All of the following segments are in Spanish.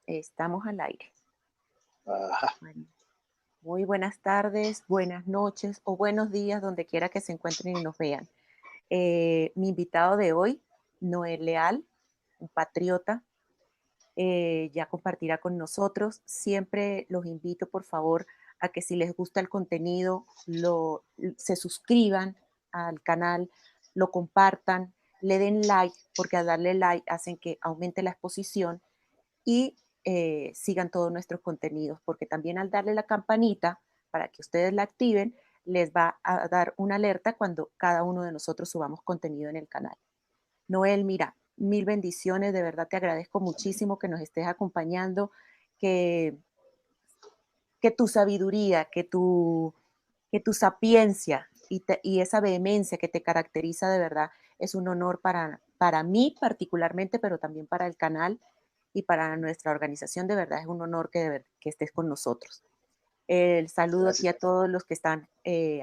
Estamos al aire. Ajá. Bueno, muy buenas tardes, buenas noches o buenos días, donde quiera que se encuentren y nos vean. Mi invitado de hoy, Noel Leal, un patriota, ya compartirá con nosotros. Siempre los invito, por favor, a que si les gusta el contenido, se suscriban al canal, lo compartan, le den like, porque al darle like hacen que aumente la exposición y sigan todos nuestros contenidos, porque también al darle la campanita para que ustedes la activen, les va a dar una alerta cuando cada uno de nosotros subamos contenido en el canal. Noel, mira, mil bendiciones, de verdad te agradezco muchísimo que nos estés acompañando, que, que tu sabiduría, que tu sapiencia y esa vehemencia que te caracteriza de verdad es un honor para mí particularmente, pero también para el canal y para nuestra organización. De verdad es un honor que estés con nosotros. El saludo aquí a Gracias. todos los que están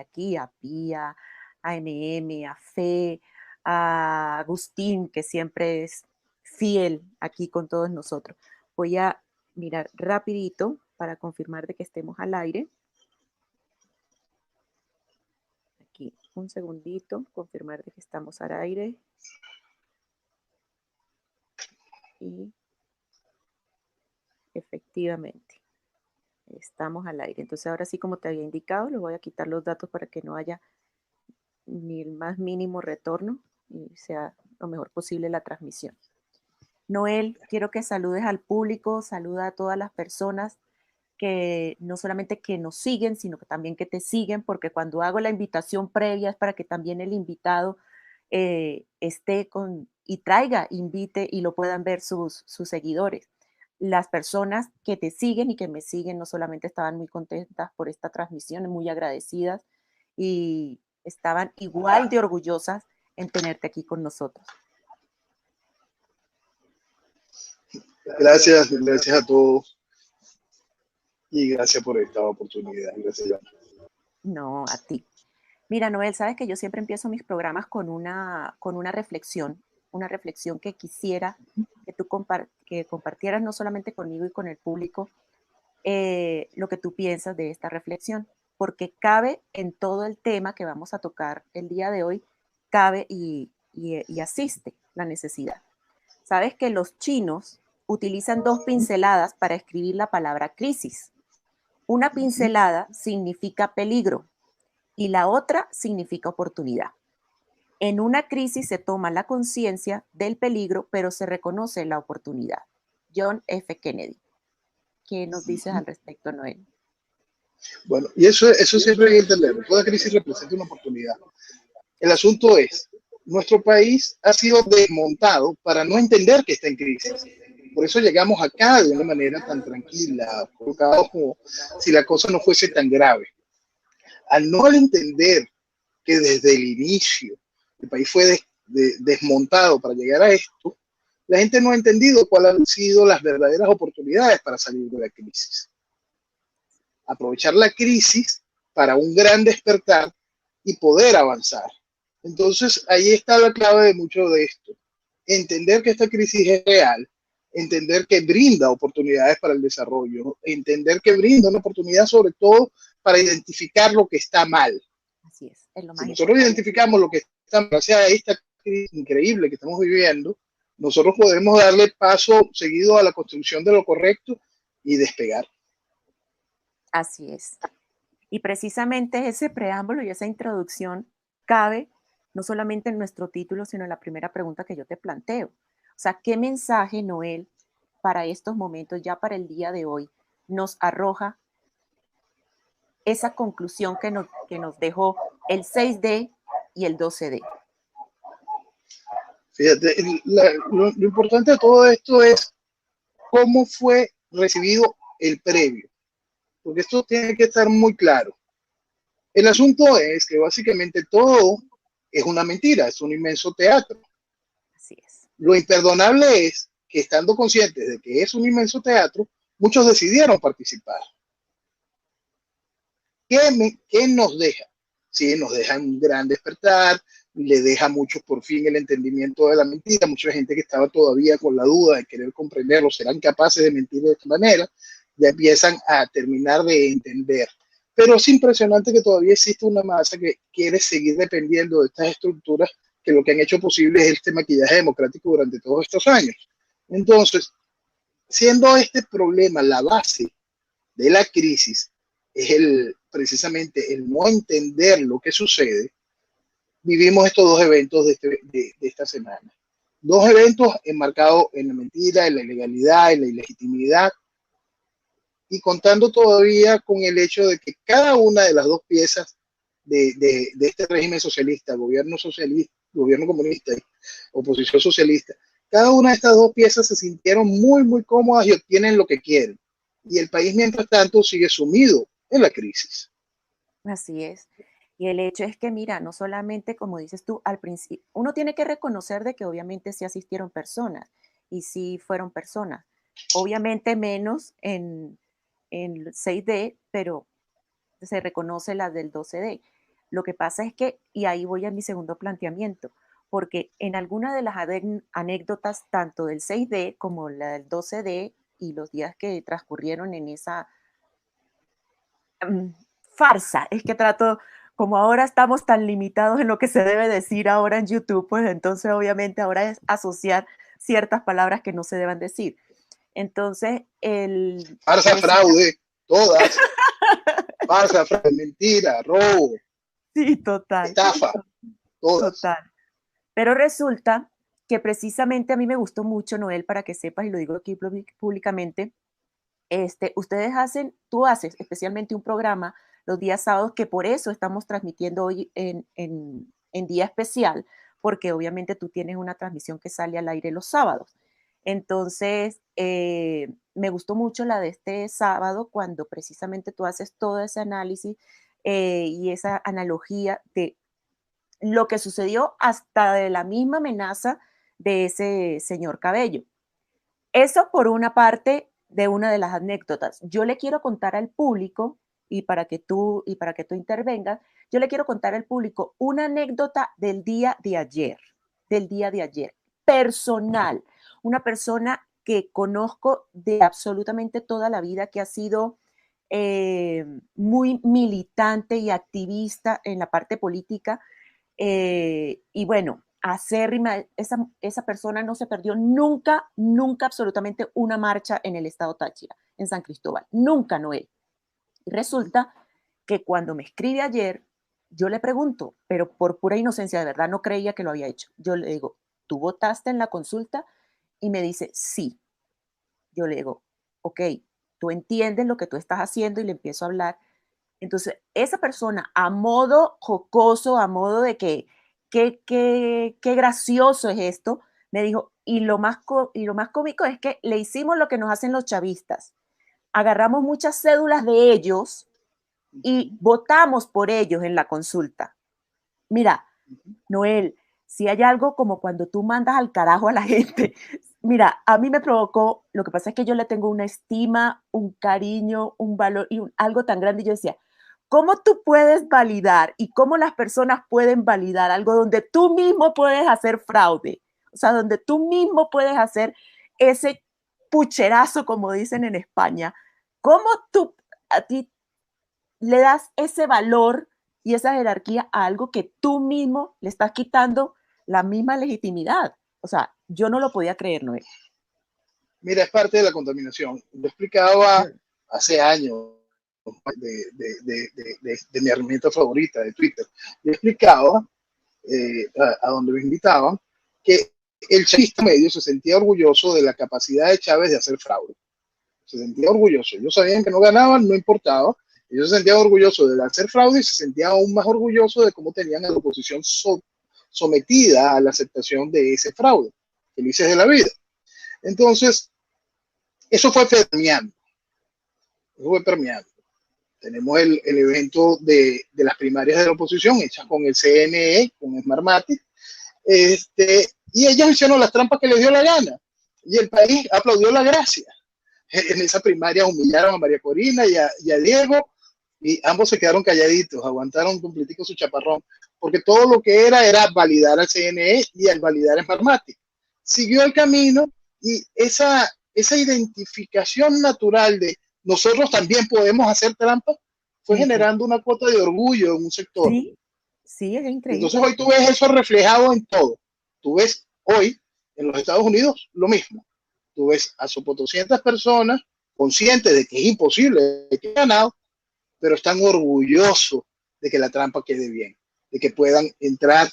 aquí, a Pía, a MM, a Fe, a Agustín, que siempre es fiel aquí con todos nosotros. Voy a mirar rapidito para confirmar de que estemos al aire. Aquí, un segundito, confirmar de que estamos al aire. Y efectivamente, estamos al aire. Entonces ahora sí, como te había indicado, le voy a quitar los datos para que no haya ni el más mínimo retorno y sea lo mejor posible la transmisión. Noel, quiero que saludes al público, saluda a todas las personas que no solamente que nos siguen, sino que también que te siguen, porque cuando hago la invitación previa es para que también el invitado esté con y traiga, invite y lo puedan ver sus seguidores. Las personas que te siguen y que me siguen no solamente estaban muy contentas por esta transmisión, muy agradecidas y estaban igual de orgullosas en tenerte aquí con nosotros. Gracias a todos y gracias por esta oportunidad. Gracias. No, a ti. Mira, Noel, sabes que yo siempre empiezo mis programas con una reflexión que quisiera que tú que compartieras no solamente conmigo y con el público lo que tú piensas de esta reflexión, porque cabe en todo el tema que vamos a tocar el día de hoy, cabe y asiste la necesidad. Sabes que los chinos utilizan dos pinceladas para escribir la palabra crisis. Una pincelada significa peligro y la otra significa oportunidad. En una crisis se toma la conciencia del peligro, pero se reconoce la oportunidad. John F. Kennedy. ¿Qué nos dices al respecto, Noel? Bueno, y eso siempre hay que entenderlo. Toda crisis representa una oportunidad. El asunto es, nuestro país ha sido desmontado para no entender que está en crisis. Por eso llegamos acá de una manera tan tranquila, colocados como si la cosa no fuese tan grave. Al no entender que desde el inicio el país fue desmontado para llegar a esto, la gente no ha entendido cuáles han sido las verdaderas oportunidades para salir de la crisis. Aprovechar la crisis para un gran despertar y poder avanzar. Entonces, ahí está la clave de mucho de esto. Entender que esta crisis es real, entender que brinda oportunidades para el desarrollo, entender que brinda una oportunidad sobre todo para identificar lo que está mal. Así es lo Si más nosotros importante. identificamos lo que está mal, gracias a esta crisis increíble que estamos viviendo, nosotros podemos darle paso seguido a la construcción de lo correcto y despegar. Así es. Y precisamente ese preámbulo y esa introducción cabe no solamente en nuestro título, sino en la primera pregunta que yo te planteo. O sea, ¿qué mensaje, Noel, para estos momentos, ya para el día de hoy, nos arroja esa conclusión que nos dejó el 6D y el 12D? Fíjate, lo importante de todo esto es cómo fue recibido el previo, porque esto tiene que estar muy claro. El asunto es que básicamente todo es una mentira, es un inmenso teatro. Así es. Lo imperdonable es que estando conscientes de que es un inmenso teatro, muchos decidieron participar. ¿Qué nos deja? Sí, nos deja un gran despertar, le deja a muchos por fin el entendimiento de la mentira, mucha gente que estaba todavía con la duda de querer comprenderlo, serán capaces de mentir de esta manera, ya empiezan a terminar de entender. Pero es impresionante que todavía existe una masa que quiere seguir dependiendo de estas estructuras que lo que han hecho posible es este maquillaje democrático durante todos estos años. Entonces, siendo este problema la base de la crisis, es precisamente el no entender lo que sucede, vivimos estos dos eventos de esta semana. Dos eventos enmarcados en la mentira, en la ilegalidad, en la ilegitimidad, y contando todavía con el hecho de que cada una de las dos piezas de este régimen socialista, gobierno comunista y oposición socialista, cada una de estas dos piezas se sintieron muy, muy cómodas y obtienen lo que quieren. Y el país, mientras tanto, sigue sumido en la crisis. Así es. Y el hecho es que, mira, no solamente, como dices tú, al principio, uno tiene que reconocer de que obviamente sí asistieron personas y sí fueron personas. Obviamente menos en 6D, pero se reconoce la del 12D. Lo que pasa es que, y ahí voy a mi segundo planteamiento, porque en alguna de las anécdotas, tanto del 6D como la del 12D y los días que transcurrieron en esa farsa, es que trato, como ahora estamos tan limitados en lo que se debe decir ahora en YouTube, pues entonces obviamente ahora es asociar ciertas palabras que no se deban decir. Entonces, farsa, fraude, todas. Farsa, fraude, mentira, robo. Sí, total. Estafa, todas. Total. Pero resulta que precisamente a mí me gustó mucho, Noel, para que sepas, y lo digo aquí públicamente, tú haces especialmente un programa los días sábados, que por eso estamos transmitiendo hoy en día especial, porque obviamente tú tienes una transmisión que sale al aire los sábados. Entonces, me gustó mucho la de este sábado, cuando precisamente tú haces todo ese análisis y esa analogía de lo que sucedió hasta de la misma amenaza de ese señor Cabello. Eso por una parte de una de las anécdotas. Yo le quiero contar al público, y para que tú intervengas, yo le quiero contar al público una anécdota del día de ayer, personal, una persona que conozco de absolutamente toda la vida, que ha sido muy militante y activista en la parte política, y bueno, acérrima, esa persona no se perdió nunca, nunca absolutamente una marcha en el estado Táchira, en San Cristóbal, nunca, Noel. Y resulta que cuando me escribe ayer, yo le pregunto, pero por pura inocencia, de verdad no creía que lo había hecho. Yo le digo, ¿tú votaste en la consulta? Y me dice, sí. Yo le digo, ok, tú entiendes lo que tú estás haciendo, y le empiezo a hablar. Entonces, esa persona, a modo jocoso, a modo de que, qué gracioso es esto, me dijo, y lo más cómico es que le hicimos lo que nos hacen los chavistas. Agarramos muchas cédulas de ellos y votamos por ellos en la consulta. Mira, Noel, si hay algo como cuando tú mandas al carajo a la gente, mira, a mí me provocó, lo que pasa es que yo le tengo una estima, un cariño, un valor y algo tan grande, y yo decía, ¿cómo tú puedes validar y cómo las personas pueden validar algo donde tú mismo puedes hacer fraude? O sea, donde tú mismo puedes hacer ese pucherazo, como dicen en España. ¿Cómo tú a ti le das ese valor y esa jerarquía a algo que tú mismo le estás quitando la misma legitimidad? O sea, yo no lo podía creer, Noel. Mira, es parte de la contaminación. Yo explicaba hace años de mi herramienta favorita de Twitter. Yo explicaba a donde me invitaban que el chavista medio se sentía orgulloso de la capacidad de Chávez de hacer fraude. Se sentía orgulloso. Ellos sabían que no ganaban, no importaba. Ellos se sentían orgullosos de hacer fraude y se sentían aún más orgullosos de cómo tenían a la oposición sometida a la aceptación de ese fraude. Felices de la vida. Entonces, eso fue permeando. Tenemos el evento de las primarias de la oposición hechas con el CNE, con Smartmatic, y ellos hicieron las trampas que les dio la gana. Y el país aplaudió la gracia. En esa primaria humillaron a María Corina y a Diego, y ambos se quedaron calladitos, aguantaron completico su chaparrón. porque todo lo que era validar al CNE y al validar en Smartmatic. Siguió el camino y esa identificación natural de nosotros también podemos hacer trampa fue Increíble. generando una cuota de orgullo en un sector. Sí, sí, es Entonces increíble. hoy tú ves eso reflejado en todo. Tú ves hoy en los Estados Unidos lo mismo. Tú ves a sus 200 personas conscientes de que es imposible de que hayan ganado, pero están orgullosos de que la trampa quede bien, de que puedan entrar,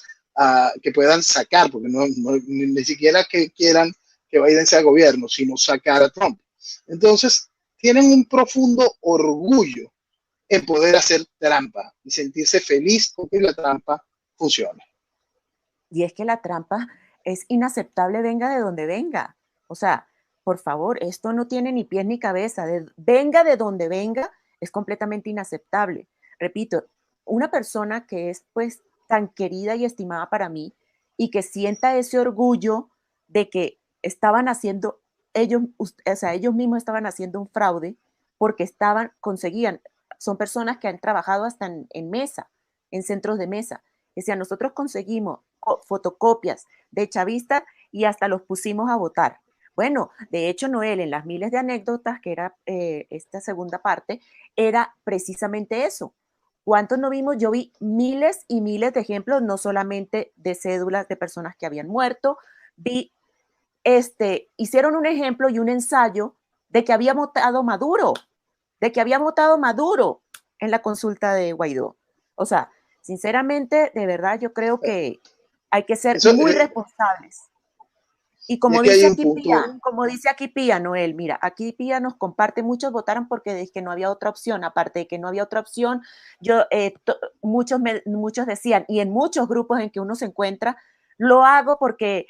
que puedan sacar, porque ni siquiera que quieran que Biden sea gobierno, sino sacar a Trump. Entonces, tienen un profundo orgullo en poder hacer trampa y sentirse feliz con que la trampa funcione. Y es que la trampa es inaceptable, venga de donde venga. O sea, por favor, esto no tiene ni pies ni cabeza. Venga de donde venga, es completamente inaceptable. Repito, una persona que es pues tan querida y estimada para mí y que sienta ese orgullo de que estaban haciendo ellos, o sea, ellos mismos estaban haciendo un fraude porque conseguían, son personas que han trabajado hasta en mesa, en centros de mesa. Decía, nosotros conseguimos fotocopias de chavistas y hasta los pusimos a votar. Bueno, de hecho, Noel, en las miles de anécdotas, que era esta segunda parte, era precisamente eso. ¿Cuántos no vimos? Yo vi miles y miles de ejemplos, no solamente de cédulas de personas que habían muerto, vi, hicieron un ejemplo y un ensayo de que había votado Maduro, de que había votado Maduro en la consulta de Guaidó. O sea, sinceramente, de verdad, yo creo que hay que ser Eso, muy responsables. Y y es que hay un punto. Como dice aquí Pía, Noel, mira, aquí Pía nos comparte, muchos votaron porque es que no había otra opción, aparte de que no había otra opción, muchos decían, y en muchos grupos en que uno se encuentra, lo hago porque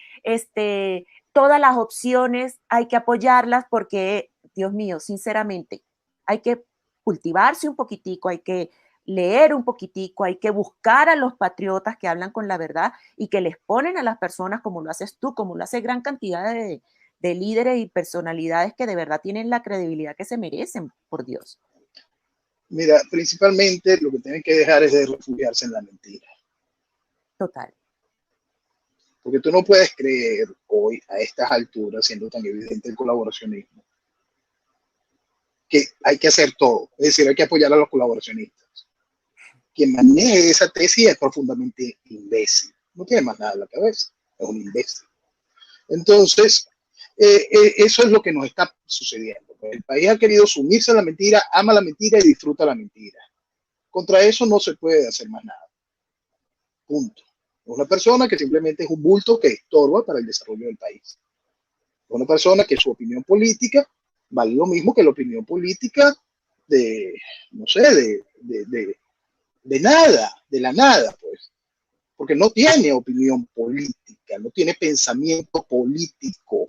todas las opciones hay que apoyarlas porque, Dios mío, sinceramente, hay que cultivarse un poquitico, hay que leer un poquitico, hay que buscar a los patriotas que hablan con la verdad y que les ponen a las personas como lo haces tú, como lo hace gran cantidad de líderes y personalidades que de verdad tienen la credibilidad que se merecen, por Dios. Mira, principalmente lo que tienen que dejar es de refugiarse en la mentira. Total. Porque tú no puedes creer hoy, a estas alturas, siendo tan evidente el colaboracionismo, que hay que hacer todo. Es decir, hay que apoyar a los colaboracionistas. Quien maneje esa tesis es profundamente imbécil. No tiene más nada en la cabeza. Es un imbécil. Entonces, eso es lo que nos está sucediendo. El país ha querido sumirse a la mentira, ama la mentira y disfruta la mentira. Contra eso no se puede hacer más nada. Punto. Una persona que simplemente es un bulto que estorba para el desarrollo del país. Una persona que su opinión política vale lo mismo que la opinión política de, no sé, de nada, de la nada, pues. Porque no tiene opinión política, no tiene pensamiento político.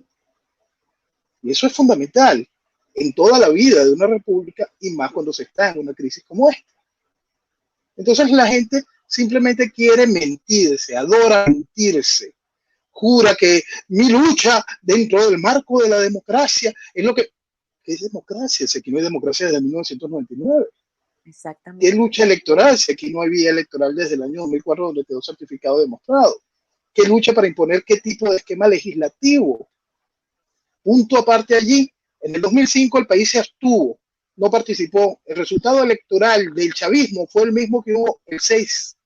Y eso es fundamental en toda la vida de una república y más cuando se está en una crisis como esta. Entonces la gente simplemente quiere mentirse, adora mentirse, jura que mi lucha dentro del marco de la democracia es lo que... ¿Qué es democracia? Si aquí no hay democracia desde 1999. ¿Qué Exactamente. lucha electoral? Si aquí no hay vía electoral desde el año 2004 donde quedó certificado demostrado. ¿Qué lucha para imponer qué tipo de esquema legislativo? Punto aparte allí. En el 2005 el país se abstuvo, no participó. El resultado electoral del chavismo fue el mismo que hubo el 6, Así es.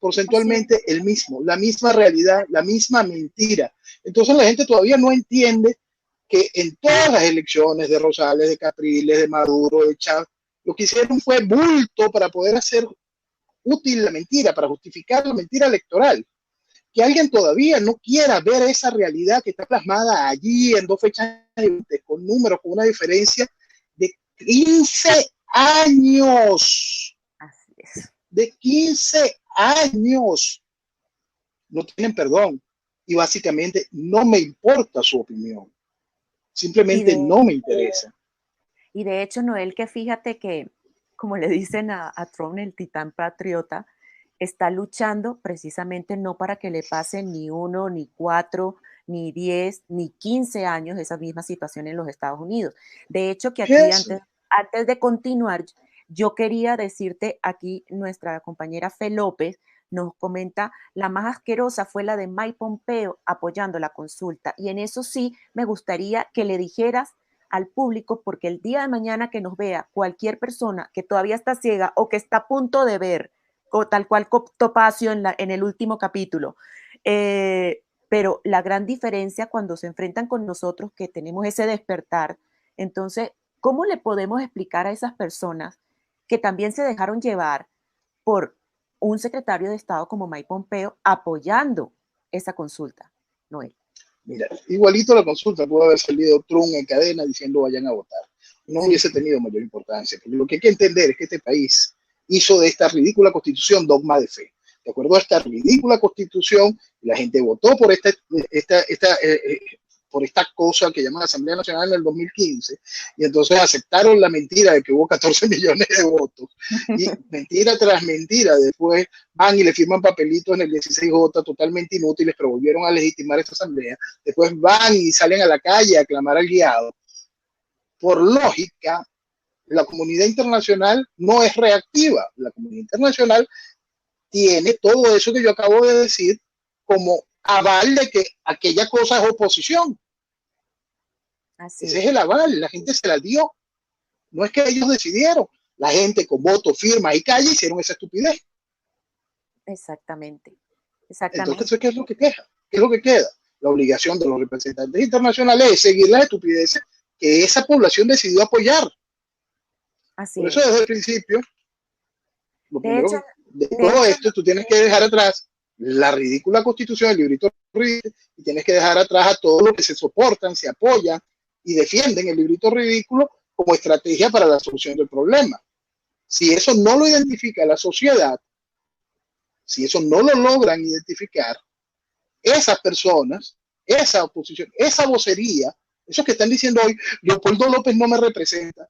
porcentualmente el mismo, la misma realidad, la misma mentira. Entonces la gente todavía no entiende que en todas las elecciones de Rosales, de Capriles, de Maduro, de Chávez, lo que hicieron fue bulto para poder hacer útil la mentira, para justificar la mentira electoral. Que alguien todavía no quiera ver esa realidad que está plasmada allí en dos fechas con números, con una diferencia de 15 años, Así es. de 15 años, no tienen perdón. Y básicamente no me importa su opinión, Y simplemente de, no me interesa. y de hecho, Noel, que fíjate que, como le dicen a Trump, el titán patriota, está luchando precisamente no para que le pasen ni uno, ni cuatro, ni 10, ni 15 años esa misma situación en los Estados Unidos. De hecho, que aquí Eso. antes de continuar, yo quería decirte aquí, nuestra compañera Fe López nos comenta, la más asquerosa fue la de Mike Pompeo apoyando la consulta. Y en eso sí me gustaría que le dijeras al público, porque el día de mañana que nos vea cualquier persona que todavía está ciega o que está a punto de ver, o tal cual Topacio en el último capítulo, pero la gran diferencia cuando se enfrentan con nosotros, que tenemos ese despertar, entonces, ¿cómo le podemos explicar a esas personas que también se dejaron llevar por un secretario de Estado como Mike Pompeo apoyando esa consulta, Noel? Mira, igualito la consulta pudo haber salido Trump en cadena diciendo vayan a votar. No hubiese tenido mayor importancia, porque lo que hay que entender es que este país hizo de esta ridícula constitución dogma de fe. De acuerdo a esta ridícula constitución, la gente votó por por esta cosa que llaman Asamblea Nacional en el 2015, y entonces aceptaron la mentira de que hubo 14 millones de votos, y mentira tras mentira, después van y le firman papelitos en el 16J totalmente inútiles, pero volvieron a legitimar esta asamblea, después van y salen a la calle a clamar al guiado. Por lógica, la comunidad internacional no es reactiva, la comunidad internacional tiene todo eso que yo acabo de decir como aval de que aquella cosa es oposición. Así Ese es el aval, la gente se la dio. No es que ellos decidieron, la gente con voto, firma y calle hicieron esa estupidez. Exactamente. Entonces, ¿qué es lo que queja? ¿Qué es lo que queda? La obligación de los representantes internacionales es seguir las estupideces que esa población decidió apoyar. Por eso, desde el principio, lo primero de todo esto, tú tienes que dejar atrás la ridícula constitución, el librito ridículo, y tienes que dejar atrás a todos los que se soportan, se apoyan y defienden el librito ridículo como estrategia para la solución del problema. Si eso no lo identifica la sociedad, si eso no lo logran identificar, esas personas, esa oposición, esa vocería, esos que están diciendo hoy, Leopoldo López no me representa,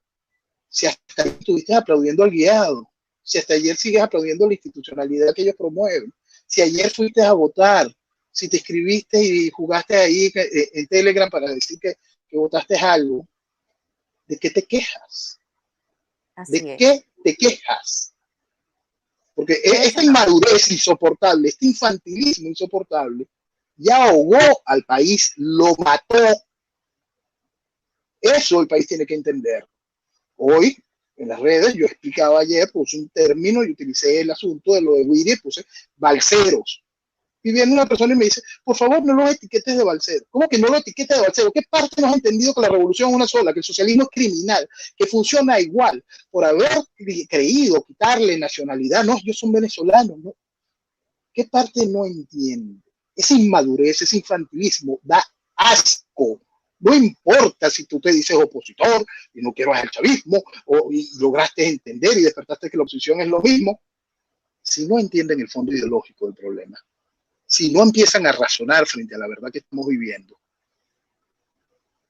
si hasta ayer estuviste aplaudiendo al guiado, si hasta ayer sigues aplaudiendo la institucionalidad que ellos promueven, si ayer fuiste a votar, si te escribiste y jugaste ahí en Telegram para decir que votaste algo, ¿de qué te quejas? ¿De qué te quejas? Porque esta inmadurez insoportable, este infantilismo insoportable, ya ahogó al país, lo mató. Eso el país tiene que entender. Hoy, en las redes, yo explicaba ayer, puse un término y utilicé el asunto de lo de Wiri, puse balseros. Y viene una persona y me dice, por favor, no los etiquetes de balsero. ¿Cómo que no lo etiquetes de balsero? ¿Qué parte no has entendido que la revolución es una sola, que el socialismo es criminal, que funciona igual? Por haber creído quitarle nacionalidad, no, yo soy venezolano, ¿no? ¿Qué parte no entiende? Esa inmadurez, ese infantilismo da asco. No importa si tú te dices opositor y no quiero al chavismo, y lograste entender y despertaste que la oposición es lo mismo, si no entienden el fondo ideológico del problema, si no empiezan a razonar frente a la verdad que estamos viviendo,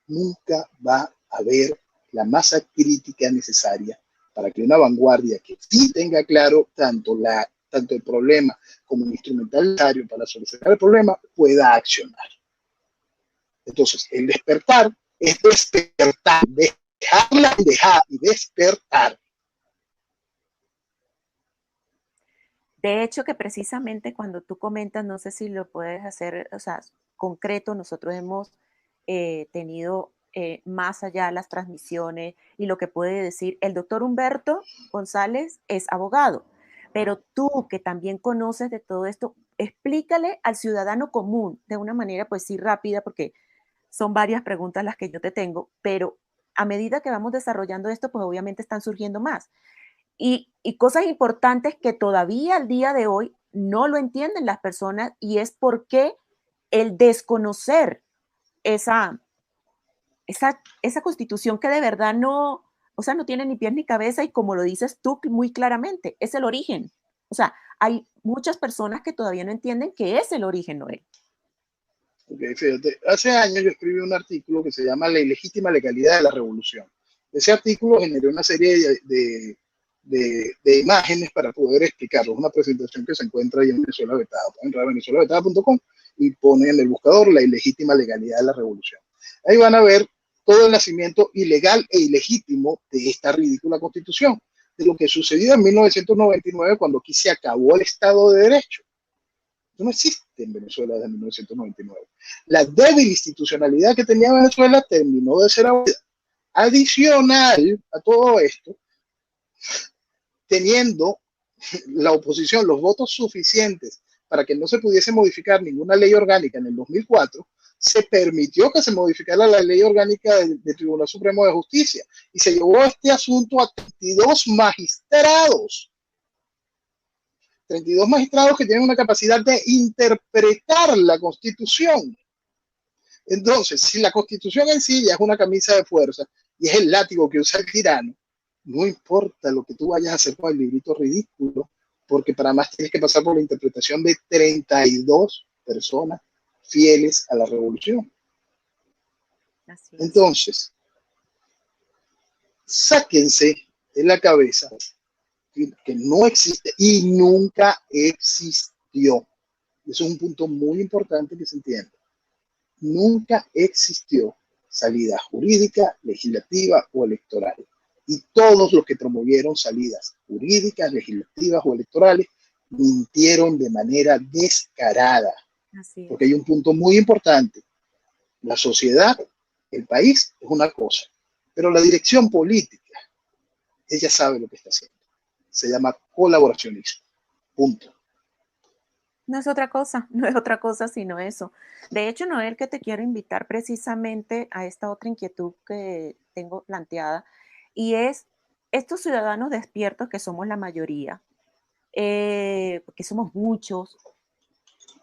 nunca va a haber la masa crítica necesaria para que una vanguardia que sí tenga claro tanto el problema como el instrumental necesario para solucionar el problema pueda accionar. Entonces, el despertar es despertar, dejarla y despertar. De hecho, que precisamente cuando tú comentas, no sé si lo puedes hacer, o sea, concreto, nosotros hemos tenido más allá las transmisiones y lo que puede decir el doctor Humberto González es abogado, pero tú que también conoces de todo esto, explícale al ciudadano común de una manera, pues sí, rápida, porque son varias preguntas las que yo te tengo, pero a medida que vamos desarrollando esto, pues obviamente están surgiendo más. Y cosas importantes que todavía al día de hoy no lo entienden las personas y es porque el desconocer esa constitución que de verdad no, o sea, no tiene ni pies ni cabeza y como lo dices tú muy claramente, es el origen. O sea, hay muchas personas que todavía no entienden qué es el origen, Noel. Okay, fíjate, hace años yo escribí un artículo que se llama La ilegítima legalidad de la revolución. Ese artículo generó una serie de imágenes para poder explicarlo. Es una presentación que se encuentra ahí en Venezuela Vetada. Pueden entrar a venezuelavetada.com y ponen en el buscador la ilegítima legalidad de la revolución. Ahí van a ver todo el nacimiento ilegal e ilegítimo de esta ridícula constitución, de lo que sucedió en 1999 cuando aquí se acabó el Estado de Derecho. Eso no existe en Venezuela desde 1999. La débil institucionalidad que tenía Venezuela terminó de ser abolida. Adicional a todo esto, teniendo la oposición los votos suficientes para que no se pudiese modificar ninguna ley orgánica en el 2004, se permitió que se modificara la ley orgánica del Tribunal Supremo de Justicia y se llevó este asunto a 32 magistrados. 32 magistrados que tienen una capacidad de interpretar la Constitución. Entonces, si la Constitución en sí ya es una camisa de fuerza y es el látigo que usa el tirano, no importa lo que tú vayas a hacer con el librito ridículo, porque para más tienes que pasar por la interpretación de 32 personas fieles a la revolución. Así es. Entonces, sáquense de la cabeza que no existe y nunca existió. Eso es un punto muy importante que se entienda. Nunca existió salida jurídica, legislativa o electoral. Y todos los que promovieron salidas jurídicas, legislativas o electorales mintieron de manera descarada. Así es. Porque hay un punto muy importante. La sociedad, el país es una cosa, pero la dirección política, ella sabe lo que está haciendo. Se llama colaboracionismo. Punto. No es otra cosa, no es otra cosa sino eso. De hecho, Noel, que te quiero invitar precisamente a esta otra inquietud que tengo planteada, y es estos ciudadanos despiertos que somos la mayoría, porque somos muchos,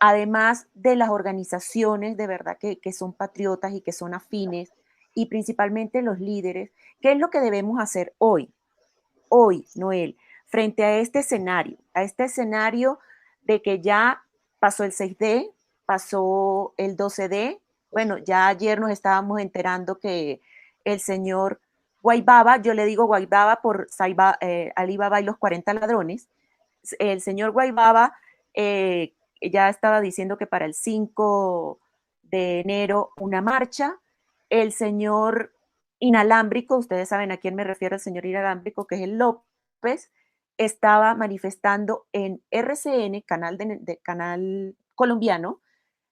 además de las organizaciones de verdad que son patriotas y que son afines, y principalmente los líderes, ¿qué es lo que debemos hacer hoy? Hoy, Noel, frente a este escenario de que ya pasó el 6D, pasó el 12D, bueno, ya ayer nos estábamos enterando que el señor Guaybaba, yo le digo Guaybaba por Alibaba y los 40 ladrones, el señor Guaybaba ya estaba diciendo que para el 5 de enero una marcha, el señor Inalámbrico, ustedes saben a quién me refiero, el señor Inalámbrico, que es el López, estaba manifestando en RCN, canal colombiano,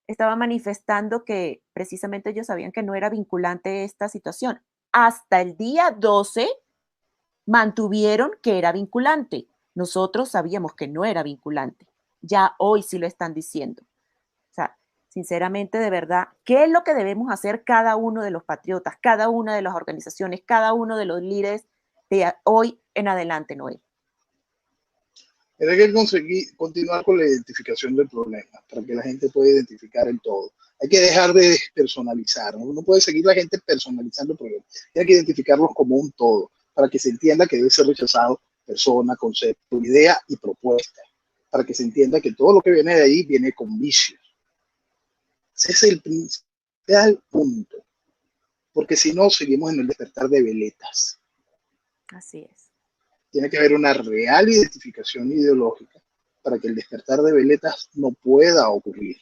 estaba manifestando que precisamente ellos sabían que no era vinculante esta situación. Hasta el día 12 mantuvieron que era vinculante. Nosotros sabíamos que no era vinculante. Ya hoy sí lo están diciendo. O sea, sinceramente, de verdad, ¿qué es lo que debemos hacer cada uno de los patriotas, cada una de las organizaciones, cada uno de los líderes de hoy en adelante, Noel? Hay que conseguir continuar con la identificación del problema para que la gente pueda identificar el todo. Hay que dejar de despersonalizar. Uno no puede seguir la gente personalizando el problema. Hay que identificarlos como un todo para que se entienda que debe ser rechazado persona, concepto, idea y propuesta. Para que se entienda que todo lo que viene de ahí viene con vicios. Ese es el principal punto. Porque si no, seguimos en el despertar de veletas. Así es. Tiene que haber una real identificación ideológica para que el despertar de veletas no pueda ocurrir,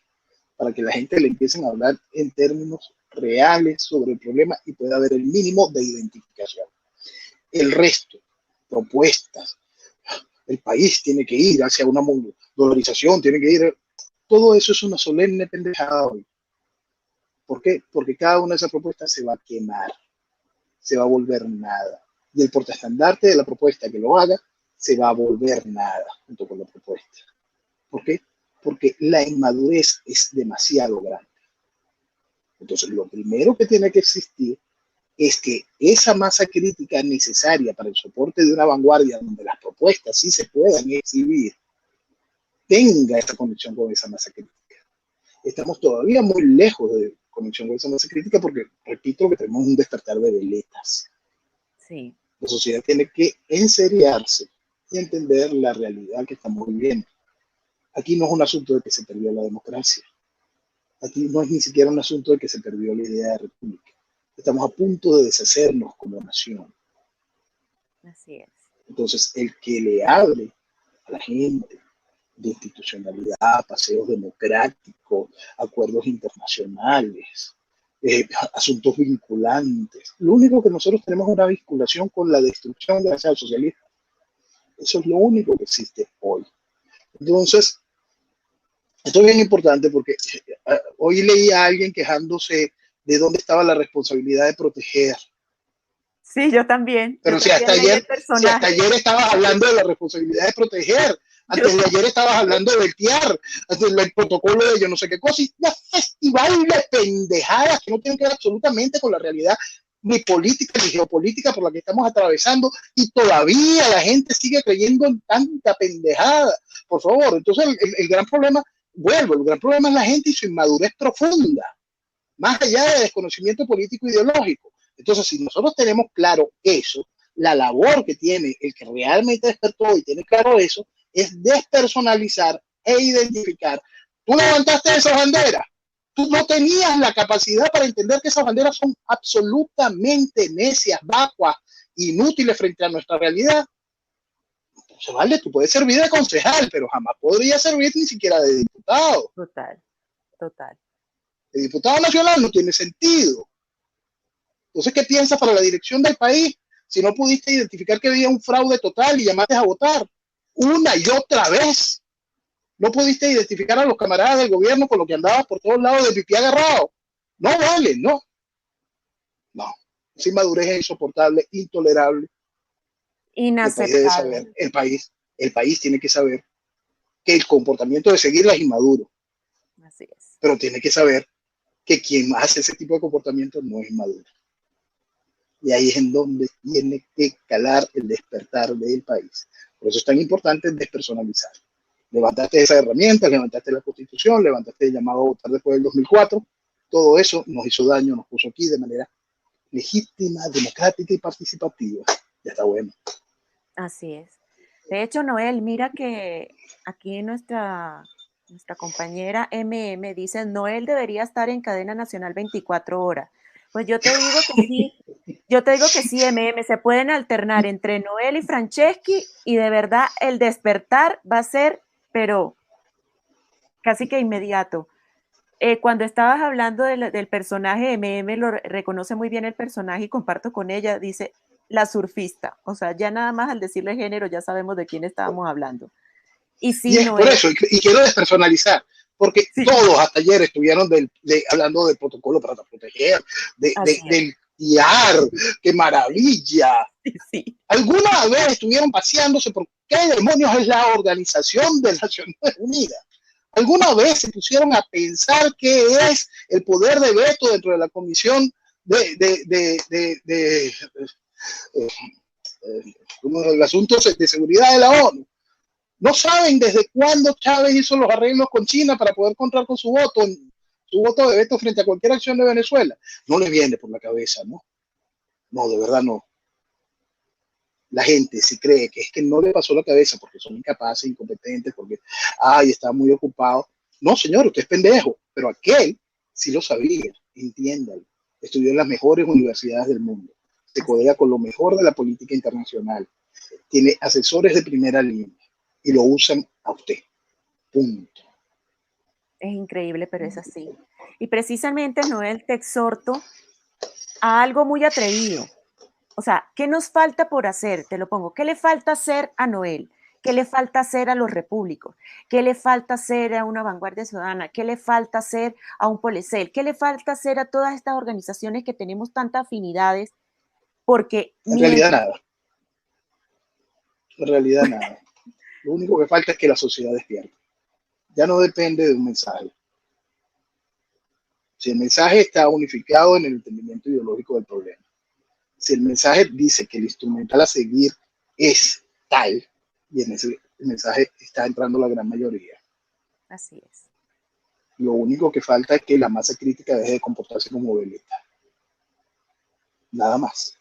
para que la gente le empiecen a hablar en términos reales sobre el problema y pueda haber el mínimo de identificación. El resto, propuestas, el país tiene que ir hacia una dolarización, tiene que ir, todo eso es una solemne pendejada hoy. ¿Por qué? Porque cada una de esas propuestas se va a quemar, se va a volver nada. Y el portaestandarte de la propuesta que lo haga se va a volver nada junto con la propuesta. ¿Por qué? Porque la inmadurez es demasiado grande. Entonces, lo primero que tiene que existir es que esa masa crítica necesaria para el soporte de una vanguardia donde las propuestas sí se puedan exhibir, tenga esa conexión con esa masa crítica. Estamos todavía muy lejos de conexión con esa masa crítica porque, repito, que tenemos un despertar de veletas. Sí. La sociedad tiene que enseriarse y entender la realidad que estamos viviendo. Aquí no es un asunto de que se perdió la democracia. Aquí no es ni siquiera un asunto de que se perdió la idea de república. Estamos a punto de deshacernos como nación. Así es. Entonces, el que le hable a la gente de institucionalidad, paseos democráticos, acuerdos internacionales, asuntos vinculantes. Lo único que nosotros tenemos es una vinculación con la destrucción de la socialismo. Eso es lo único que existe hoy. Entonces, Esto es bien importante porque hoy leí a alguien quejándose de dónde estaba la responsabilidad de proteger. Sí, yo Pero también leí el si hasta personaje. ayer estabas hablando de la responsabilidad de proteger, Yo antes de ayer estabas hablando de voltear, antes del protocolo de yo no sé qué cosa, y un festival de pendejadas que no tienen que ver absolutamente con la realidad ni política ni geopolítica por la que estamos atravesando, y todavía la gente sigue creyendo en tanta pendejada. Por favor, entonces el gran problema, el gran problema es la gente y su inmadurez profunda, más allá de desconocimiento político e ideológico. Entonces, si nosotros tenemos claro eso, la labor que tiene el que realmente despertó y tiene claro eso, es despersonalizar e identificar. Tú levantaste esa bandera, tú no tenías la capacidad para entender que esas banderas son absolutamente necias, vacuas, inútiles frente a nuestra realidad. Entonces, vale, tú puedes servir de concejal, pero jamás podría servir ni siquiera de diputado. total, total. De diputado nacional no tiene sentido. Entonces, ¿qué piensas para la dirección del país si no pudiste identificar que había un fraude total y llamaste a votar una y otra vez? No pudiste identificar a los camaradas del gobierno con lo que andabas por todos lados de pipí agarrado. No vale, no. No. Esa inmadurez es insoportable, intolerable. El país debe Inaceptable. saber, el país tiene que saber que el comportamiento de seguirla es inmaduro, Así es. pero tiene que saber que quien hace ese tipo de comportamiento no es inmaduro. Y ahí es en donde tiene que calar el despertar del país. Por eso es tan importante despersonalizar. Levantaste esa herramienta, levantaste la Constitución, levantaste el llamado a votar después del 2004. Todo eso nos hizo daño, nos puso aquí de manera legítima, democrática y participativa. Ya está bueno. Así es. De hecho, Noel, mira que aquí nuestra compañera MM dice, Noel debería estar en cadena nacional 24 horas. Pues yo te digo que sí, yo te digo que sí, MM, se pueden alternar entre Noel y Franceschi y de verdad el despertar va a ser, pero casi que inmediato. Cuando estabas hablando del personaje, MM lo reconoce muy bien el personaje y comparto con ella, dice la surfista, o sea, ya nada más al decirle género ya sabemos de quién estábamos hablando. Y Y sí, es por Noel, eso, y quiero despersonalizar, porque sí, todos hasta ayer estuvieron hablando del protocolo para proteger, así es, del IAR, qué maravilla. sí, sí, ¿Alguna vez estuvieron paseándose por qué demonios es la Organización de Naciones Unidas? ¿Alguna vez se pusieron a pensar qué es el poder de veto dentro de la Comisión de asuntos de seguridad de la ONU? No saben desde cuándo Chávez hizo los arreglos con China para poder contar con su voto de veto frente a cualquier acción de Venezuela. No les viene por la cabeza, ¿no? No, de verdad no. La gente si cree que es que no le pasó la cabeza porque son incapaces, incompetentes, porque, ay, está muy ocupado. No, señor, usted es pendejo, pero aquel sí lo sabía, entiéndalo. Estudió en las mejores universidades del mundo, se así codea con lo mejor de la política internacional, tiene asesores de primera línea y lo usan a usted. Punto. es increíble, pero es así. Y precisamente, Noel, te exhorto a algo muy atrevido. O sea, ¿qué nos falta por hacer? Te lo pongo. ¿Qué le falta hacer a Noel? ¿Qué le falta hacer a los repúblicos? ¿Qué le falta hacer a una vanguardia ciudadana? ¿Qué le falta hacer a un Policel? ¿Qué le falta hacer a todas estas organizaciones que tenemos tantas afinidades? Porque En realidad mientras, nada, en realidad nada. Lo único que falta es que la sociedad despierte. Ya no depende de un mensaje. Si el mensaje está unificado en el entendimiento ideológico del problema, si el mensaje dice que el instrumental a seguir es tal, y en ese mensaje está entrando la gran mayoría, así es. lo único que falta es que la masa crítica deje de comportarse como veleta. Nada más.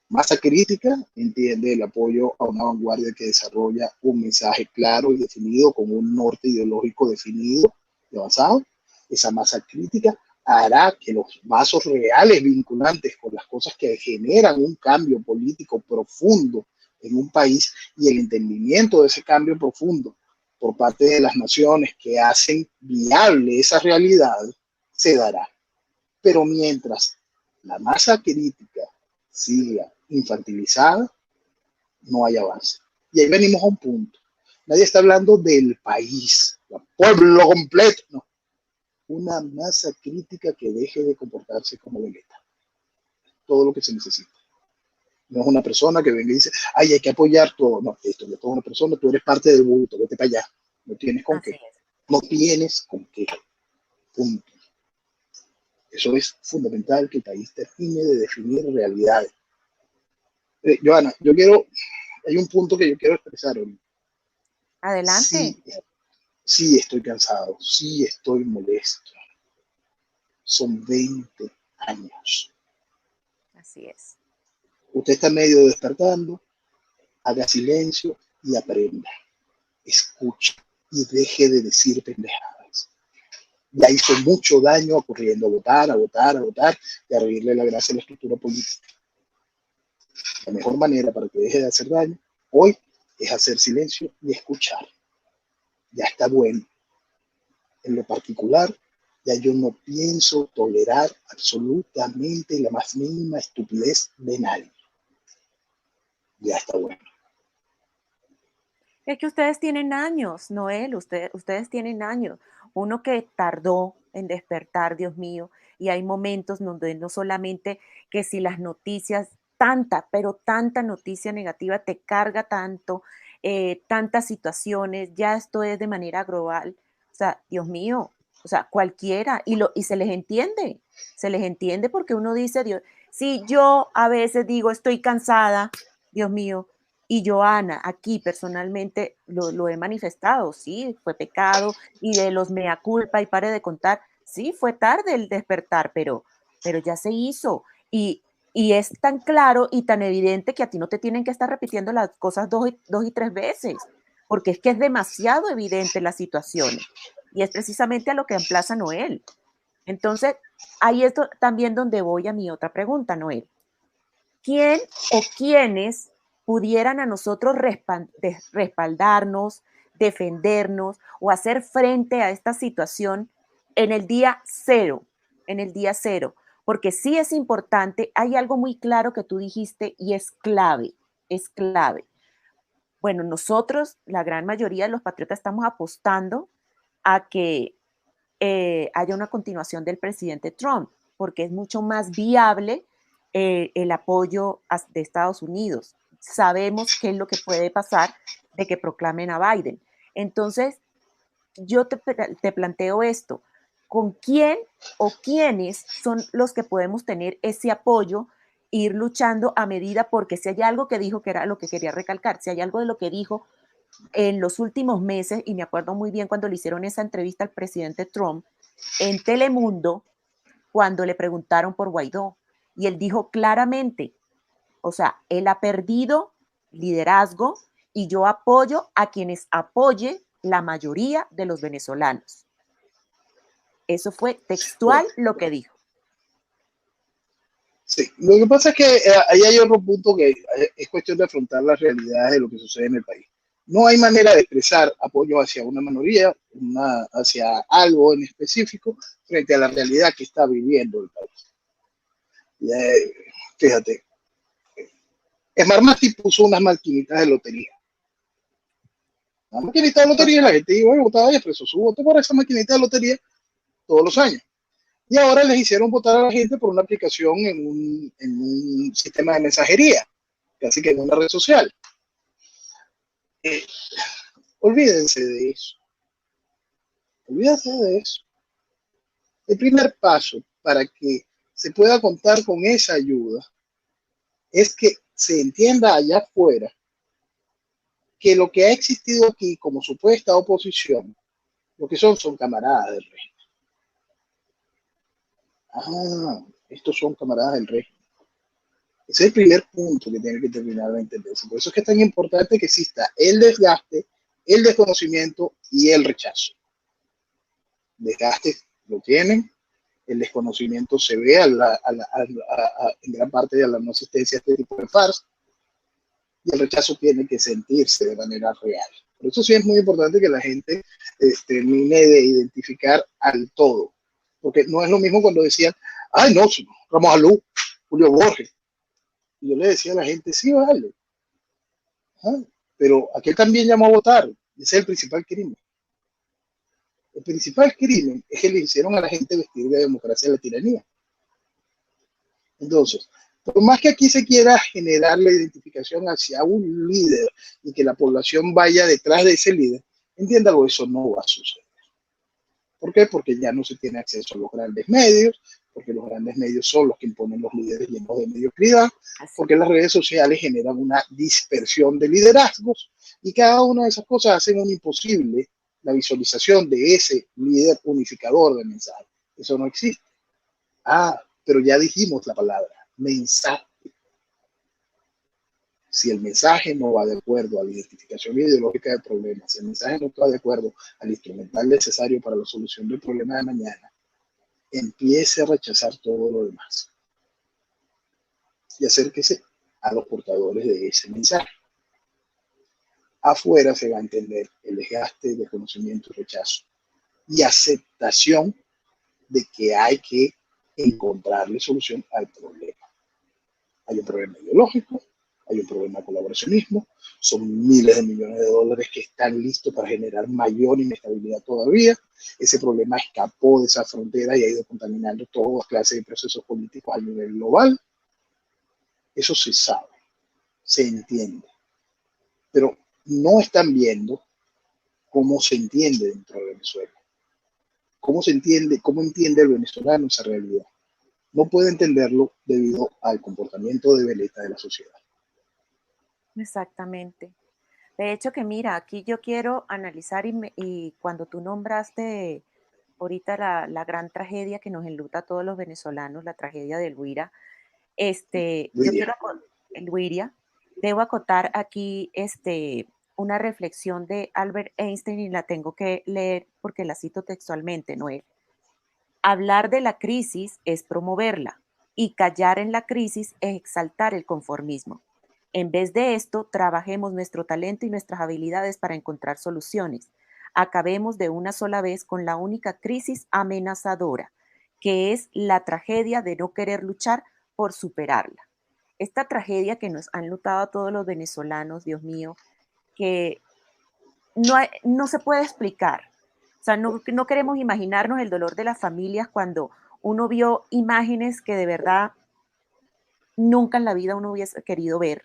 Masa crítica entiende el apoyo a una vanguardia que desarrolla un mensaje claro y definido, con un norte ideológico definido y avanzado. Esa masa crítica hará que los vasos reales vinculantes con las cosas que generan un cambio político profundo en un país y el entendimiento de ese cambio profundo por parte de las naciones que hacen viable esa realidad se dará. Pero mientras la masa crítica siga infantilizada, no hay avance. Y ahí venimos a un punto. Nadie está hablando del país. pueblo completo. No, una masa crítica que deje de comportarse como veleta. Todo lo que se necesita. No es una persona que venga y dice, ay, hay que apoyar todo. No, esto es toda una persona, tú eres parte del bulto, vete para allá. No tienes con Así qué. es. No tienes con qué. Punto. Eso es fundamental, que el país termine de definir realidades. Johanna, hay un punto que yo quiero expresar hoy. Adelante. Sí, sí estoy cansado, sí estoy molesto. Son 20 años. Así es. Usted está medio despertando, haga silencio y aprenda. Escuche y deje de decir pendejadas. Ya hizo mucho daño ocurriendo a votar, a votar, a votar y a reírle la gracia a la estructura política. La mejor manera para que deje de hacer daño hoy es hacer silencio y escuchar. Ya está bueno. En lo particular, ya yo no pienso tolerar absolutamente la más mínima estupidez de nadie. Ya está bueno. Es que ustedes tienen años, Noel, ustedes tienen años. Uno que tardó en despertar, Dios mío, y hay momentos donde no solamente que si las noticias, tanta, pero tanta noticia negativa te carga tanto, tantas situaciones, ya esto es de manera global. O sea, Dios mío, o sea, cualquiera, y se les entiende porque uno dice, Dios, si yo a veces digo, estoy cansada, Dios mío, y Joana, aquí personalmente lo he manifestado, sí, fue pecado, y de los mea culpa y pare de contar, sí, fue tarde el despertar, pero ya se hizo. Y es tan claro y tan evidente que a ti no te tienen que estar repitiendo las cosas dos y tres veces, porque es que es demasiado evidente la situación. Y es precisamente a lo que emplaza Noel. Entonces, ahí es también donde voy a mi otra pregunta, Noel. ¿Quién o quiénes pudieran a nosotros respaldarnos, defendernos o hacer frente a esta situación en el día cero, en el día cero? Porque sí es importante, hay algo muy claro que tú dijiste y es clave, es clave. Bueno, nosotros, la gran mayoría de los patriotas, estamos apostando a que haya una continuación del presidente Trump, porque es mucho más viable el apoyo de Estados Unidos. Sabemos qué es lo que puede pasar de que proclamen a Biden. Entonces, yo te planteo esto, ¿con quién o quiénes son los que podemos tener ese apoyo, ir luchando a medida? Porque si hay algo que dijo, que era lo que quería recalcar, si hay algo de lo que dijo en los últimos meses, y me acuerdo muy bien cuando le hicieron esa entrevista al presidente Trump en Telemundo, cuando le preguntaron por Guaidó, y él dijo claramente, o sea, él ha perdido liderazgo y yo apoyo a quienes apoye la mayoría de los venezolanos. Eso fue Bueno, textual lo que dijo. sí. Lo que pasa es que ahí hay otro punto que es cuestión de afrontar las realidades de lo que sucede en el país. No hay manera de expresar apoyo hacia una minoría, hacia algo en específico, frente a la realidad que está viviendo el país. Y, fíjate, Smartmati puso unas maquinitas de lotería. Una maquinita de lotería, la gente iba y votaba y expresó su voto por esa maquinita de lotería todos los años. Y ahora les hicieron votar a la gente por una aplicación en un sistema de mensajería, casi que en una red social. Eh, olvídense de eso. Olvídense de eso. El primer paso para que se pueda contar con esa ayuda es que se entienda allá afuera que lo que ha existido aquí como supuesta oposición, lo que son camaradas del régimen. Ah, estos son camaradas del régimen. Ese es el primer punto que tiene que terminar de entenderse. Por eso es que es tan importante que exista el desgaste, el desconocimiento y el rechazo. Desgaste lo tienen, el desconocimiento se ve en gran parte de la no asistencia a este tipo de farsas, y el rechazo tiene que sentirse de manera real. Por eso sí es muy importante que la gente termine de identificar al todo, porque no es lo mismo cuando decían, ay no, Ramos Alú, Julio Borges, y yo le decía a la gente, sí, vale, pero aquel también llamó a votar, ese es el principal crimen. El principal crimen es que le hicieron a la gente vestir de democracia a la tiranía. Entonces, por más que aquí se quiera generar la identificación hacia un líder y que la población vaya detrás de ese líder, entiéndalo, eso no va a suceder. ¿Por qué? Porque ya no se tiene acceso a los grandes medios, porque los grandes medios son los que imponen los líderes llenos de mediocridad, porque las redes sociales generan una dispersión de liderazgos y cada una de esas cosas hacen un imposible la visualización de ese líder unificador de mensaje. Eso no existe. Pero ya dijimos la palabra, mensaje. Si el mensaje no va de acuerdo a la identificación ideológica del problema, si el mensaje no va de acuerdo al instrumental necesario para la solución del problema de mañana, empiece a rechazar todo lo demás y acérquese a los portadores de ese mensaje. Afuera se va a entender el desgaste de conocimiento y rechazo y aceptación de que hay que encontrarle solución al problema. Hay un problema ideológico, hay un problema de colaboracionismo, son miles de millones de dólares que están listos para generar mayor inestabilidad todavía. Ese problema escapó de esa frontera y ha ido contaminando todas clases de procesos políticos a nivel global. Eso se sabe, se entiende, pero no están viendo cómo se entiende dentro de Venezuela, cómo entiende el venezolano esa realidad. No puede entenderlo debido al comportamiento de veleta de la sociedad. Exactamente. De hecho que mira, aquí yo quiero analizar y cuando tú nombraste ahorita la gran tragedia que nos enluta a todos los venezolanos, la tragedia del Huira, yo quiero, el Huiria, debo acotar aquí una reflexión de Albert Einstein y la tengo que leer porque la cito textualmente, Noel. Hablar de la crisis es promoverla y callar en la crisis es exaltar el conformismo. En vez de esto, trabajemos nuestro talento y nuestras habilidades para encontrar soluciones. Acabemos de una sola vez con la única crisis amenazadora, que es la tragedia de no querer luchar por superarla. Esta tragedia que nos han lutado a todos los venezolanos, Dios mío, que no se puede explicar. O sea, no queremos imaginarnos el dolor de las familias cuando uno vio imágenes que de verdad nunca en la vida uno hubiese querido ver.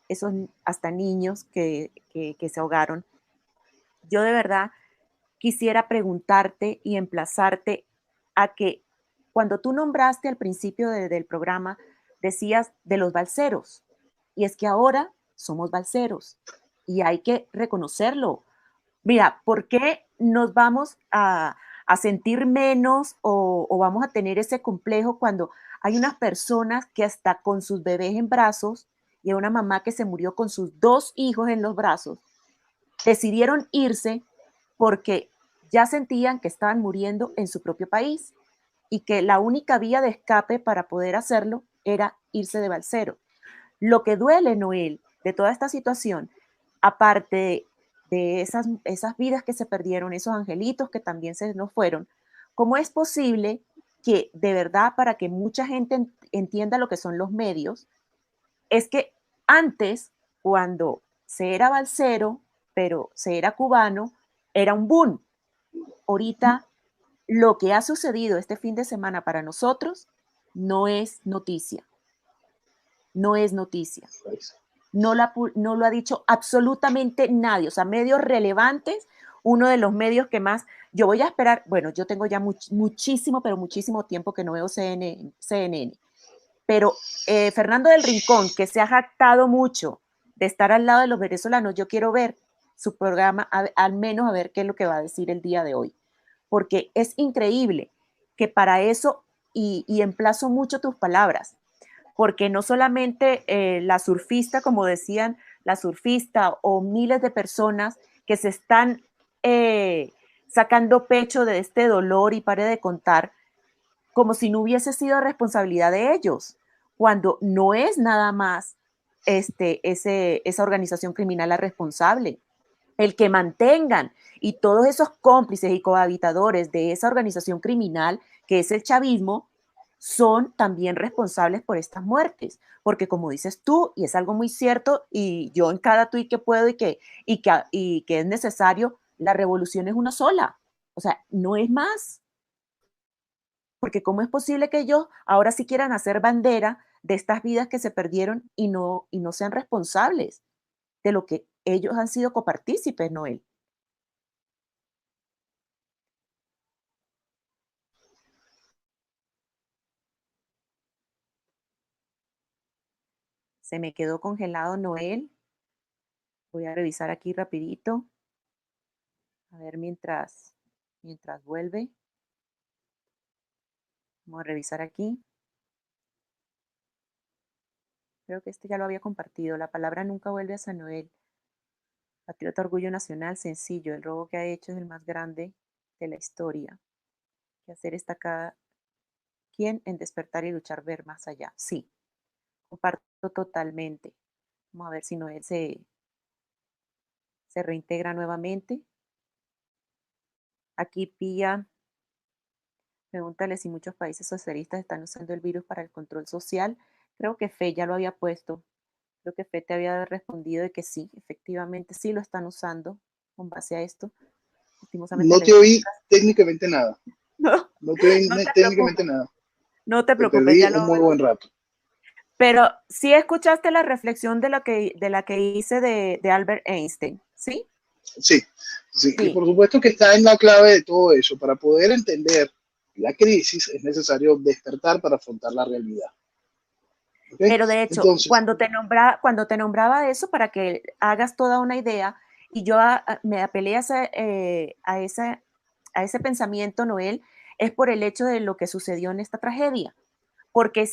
Esos hasta niños que se ahogaron. Yo de verdad quisiera preguntarte y emplazarte a que cuando tú nombraste al principio del programa, decías de los balseros. Y es que ahora somos balseros y hay que reconocerlo. Mira, ¿por qué nos vamos a sentir menos o vamos a tener ese complejo cuando hay unas personas que hasta con sus bebés en brazos y una mamá que se murió con sus 2 hijos en los brazos, decidieron irse porque ya sentían que estaban muriendo en su propio país y que la única vía de escape para poder hacerlo era irse de balsero? Lo que duele, Noel, de toda esta situación, aparte de esas vidas que se perdieron, esos angelitos que también se nos fueron, ¿cómo es posible que de verdad, para que mucha gente entienda lo que son los medios, es que antes, cuando se era balsero, pero se era cubano, era un boom? Ahorita, lo que ha sucedido este fin de semana para nosotros no es noticia. No es noticia. No lo ha dicho absolutamente nadie. O sea, medios relevantes, uno de los medios que más, yo voy a esperar, bueno, yo tengo ya muchísimo, pero muchísimo tiempo que no veo CNN, pero Fernando del Rincón, que se ha jactado mucho de estar al lado de los venezolanos, yo quiero ver su programa, al menos a ver qué es lo que va a decir el día de hoy, porque es increíble que para eso, y emplazo mucho tus palabras, porque no solamente la surfista, como decían, la surfista o miles de personas que se están sacando pecho de este dolor y pare de contar, como si no hubiese sido responsabilidad de ellos, cuando no es nada más esa organización criminal la responsable. El que mantengan y todos esos cómplices y cohabitadores de esa organización criminal, que es el chavismo, son también responsables por estas muertes, porque como dices tú, y es algo muy cierto, y yo en cada tuit que puedo y que es necesario, la revolución es una sola. O sea, no es más, porque ¿cómo es posible que ellos ahora sí quieran hacer bandera de estas vidas que se perdieron y no sean responsables de lo que ellos han sido copartícipes, Noel? Se me quedó congelado Noel. Voy a revisar aquí rapidito, a ver mientras vuelve. Vamos a revisar aquí. Creo que este ya lo había compartido. La palabra nunca vuelve a San Noel. Patriota, orgullo nacional, sencillo. El robo que ha hecho es el más grande de la historia. Que hacer está cada quien en despertar y luchar, ver más allá. Sí, comparto totalmente. Vamos a ver si Noel se reintegra nuevamente. Aquí Pía, pregúntale si muchos países socialistas están usando el virus para el control social. Creo que Fe ya lo había puesto. Creo que Fe te había respondido de que sí, efectivamente sí lo están usando con base a esto. Lastimosamente No la te oí técnicamente nada. no, No te oí no te técnicamente preocupes, nada. no te Te preocupes, perdí ya lo un muy oigo. buen rato. Pero sí escuchaste la reflexión de la que hice de Albert Einstein, ¿sí? Sí, sí. Y Sí, por supuesto que está en la clave de todo eso. Para poder entender la crisis es necesario despertar para afrontar la realidad. ¿Okay? pero de hecho, Entonces, cuando te nombraba eso para que hagas toda una idea, y yo me apelé a ese pensamiento, Noel, es por el hecho de lo que sucedió en esta tragedia. Porque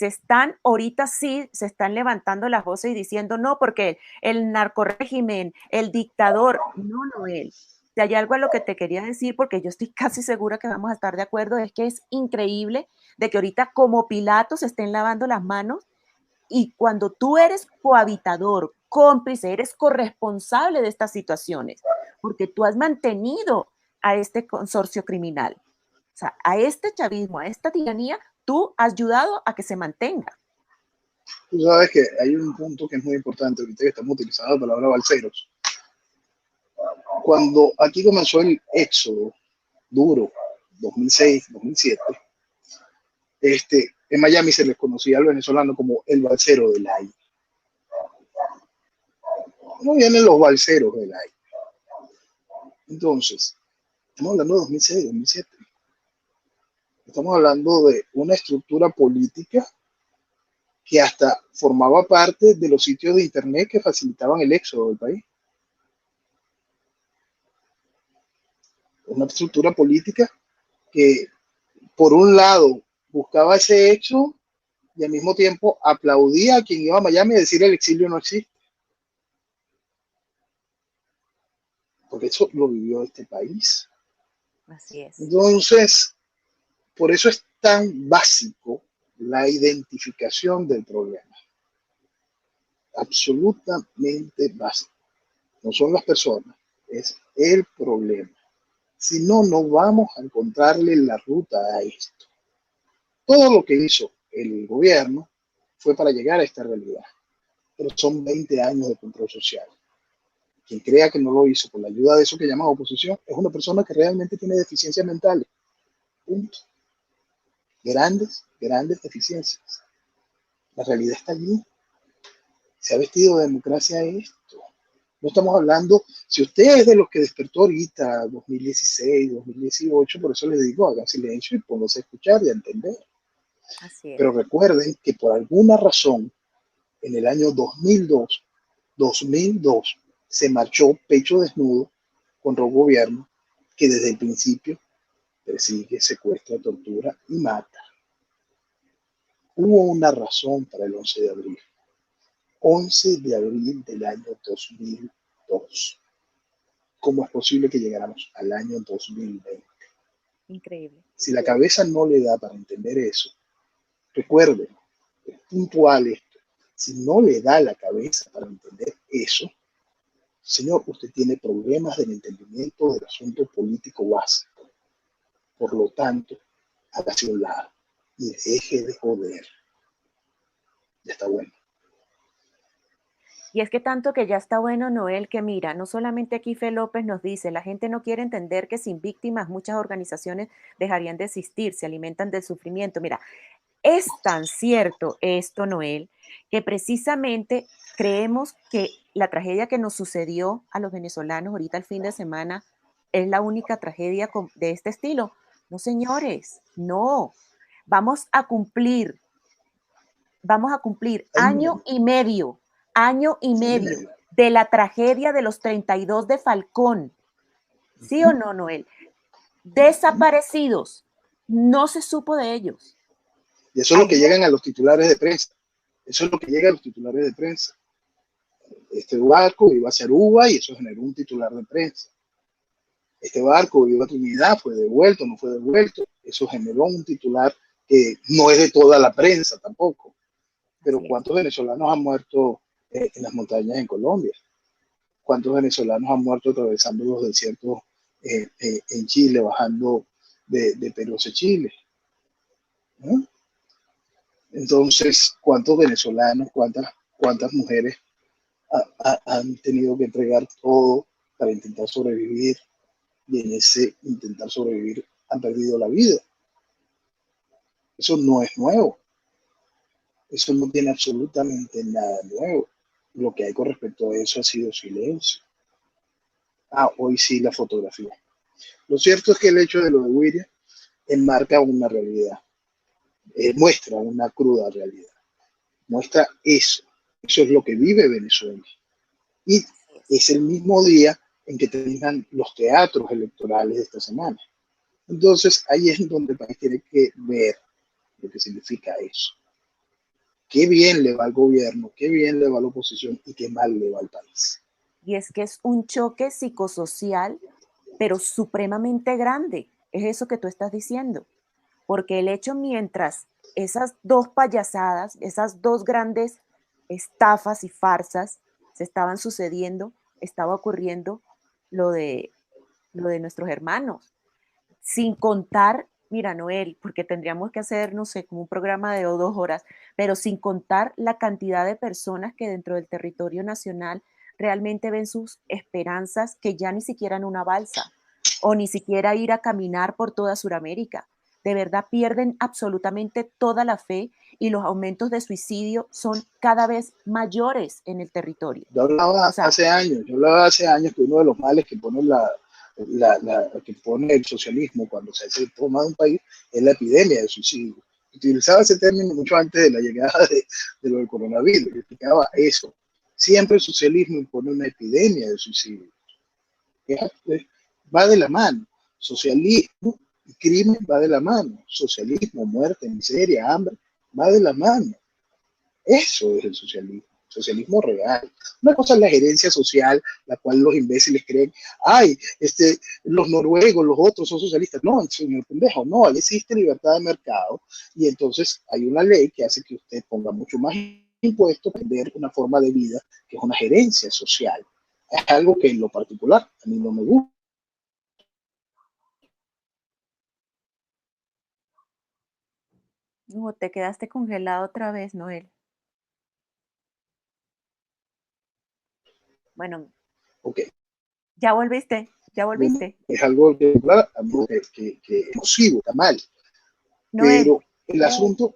ahorita sí, se están levantando las voces y diciendo, no, porque el narcorrégimen, el dictador, no, Noel. Si hay algo a lo que te quería decir, porque yo estoy casi segura que vamos a estar de acuerdo, es que es increíble de que ahorita como Pilato se estén lavando las manos y cuando tú eres cohabitador, cómplice, eres corresponsable de estas situaciones, porque tú has mantenido a este consorcio criminal. O sea, a este chavismo, a esta tiranía, tú has ayudado a que se mantenga. tú sabes que hay un punto que es muy importante ahorita que estamos utilizando la palabra balseros. Cuando aquí comenzó el éxodo duro, 2006, 2007, en Miami se les conocía al venezolano como el balsero del aire. No vienen los balseros del aire. Entonces, estamos hablando de 2006, 2007. Estamos hablando de una estructura política que hasta formaba parte de los sitios de internet que facilitaban el éxodo del país. Una estructura política que, por un lado, buscaba ese éxodo y al mismo tiempo aplaudía a quien iba a Miami a decir el exilio no existe. Porque eso lo vivió este país. Así es. Entonces, por eso es tan básico la identificación del problema. Absolutamente básico. No son las personas, es el problema. Si no, no vamos a encontrarle la ruta a esto. Todo lo que hizo el gobierno fue para llegar a esta realidad, pero son 20 años de control social. Quien crea que no lo hizo con la ayuda de eso que llaman oposición es una persona que realmente tiene deficiencias mentales. Punto. Grandes, grandes deficiencias. La realidad está allí. Se ha vestido de democracia esto. No estamos hablando, si usted es de los que despertó ahorita, 2016, 2018, por eso les digo, hagan silencio y pónganse a escuchar y a entender. Así es. Pero recuerden que por alguna razón, en el año 2002 se marchó pecho desnudo contra un gobierno que desde el principio persigue, secuestra, tortura y mata. Hubo una razón para el 11 de abril. 11 de abril del año 2002. ¿Cómo es posible que llegáramos al año 2020? Increíble. Si la cabeza no le da para entender eso, recuerden, es puntual esto, si no le da la cabeza para entender eso, señor, usted tiene problemas del entendimiento del asunto político básico. Por lo tanto, hágase un lado y deje de joder. Ya está bueno. Y es que tanto que ya está bueno, Noel, que mira, no solamente aquí Fe López nos dice, la gente no quiere entender que sin víctimas muchas organizaciones dejarían de existir, se alimentan del sufrimiento. Mira, es tan cierto esto, Noel, que precisamente creemos que la tragedia que nos sucedió a los venezolanos ahorita el fin de semana es la única tragedia de este estilo. No, señores, no. Vamos a cumplir, vamos a cumplir año y año y medio medio. de la tragedia de los 32 de Falcón. ¿Sí o no, Noel? Desaparecidos. No se supo de ellos. Y eso es lo que Ayer, llegan a los titulares de prensa. Eso es lo que llega a los titulares de prensa. Este barco iba hacia Aruba y eso generó un titular de prensa. Este barco iba a Trinidad, fue devuelto, no fue devuelto. Eso generó un titular que no es de toda la prensa tampoco. Pero así es. ¿cuántos venezolanos han muerto en las montañas en Colombia? ¿Cuántos venezolanos han muerto atravesando los desiertos en Chile, bajando de Perú hacia Chile? ¿No? Entonces, ¿cuántos venezolanos, cuántas mujeres han tenido que entregar todo para intentar sobrevivir? Y en ese intentar sobrevivir han perdido la vida. Eso no es nuevo. Eso no tiene absolutamente nada nuevo. Lo que hay con respecto a eso ha sido silencio. Hoy sí la fotografía. Lo cierto es que el hecho de lo de Wiria enmarca una realidad, muestra una cruda realidad, muestra eso. Eso es lo que vive Venezuela. Y es el mismo día en que terminan los teatros electorales de esta semana. Entonces, ahí es donde el país tiene que ver lo que significa eso. Qué bien le va al gobierno, qué bien le va a la oposición y qué mal le va al país. Y es que es un choque psicosocial, pero supremamente grande. Es eso que tú estás diciendo. Porque el hecho mientras esas dos payasadas, esas dos grandes estafas y farsas se estaban sucediendo, estaba ocurriendo lo de, lo de nuestros hermanos. Sin contar, mira, Noel, porque tendríamos que hacer, no sé, como un programa de 2 horas, pero sin contar la cantidad de personas que dentro del territorio nacional realmente ven sus esperanzas que ya ni siquiera en una balsa o ni siquiera ir a caminar por toda Sudamérica. De verdad pierden absolutamente toda la fe y los aumentos de suicidio son cada vez mayores en el territorio. O sea, Yo hablaba hace años que uno de los males que pone que pone el socialismo cuando se toma un país es la epidemia de suicidio. Utilizaba ese término mucho antes de la llegada de lo del coronavirus, que explicaba eso. Siempre el socialismo impone una epidemia de suicidio. Va de la mano. Socialismo y crimen va de la mano. Socialismo, muerte, miseria, hambre, va de la mano. Eso es el socialismo, socialismo real. Una cosa es la gerencia social, la cual los imbéciles creen, ay, los noruegos, los otros son socialistas. No, señor pendejo, no, ahí existe libertad de mercado y entonces hay una ley que hace que usted ponga mucho más impuestos para tener una forma de vida que es una gerencia social. Es algo que en lo particular a mí no me gusta. no, te quedaste congelado otra vez, Noel. Bueno, Ok, ya volviste, ya volviste. es algo que es nocivo, está mal, Noel, pero el asunto...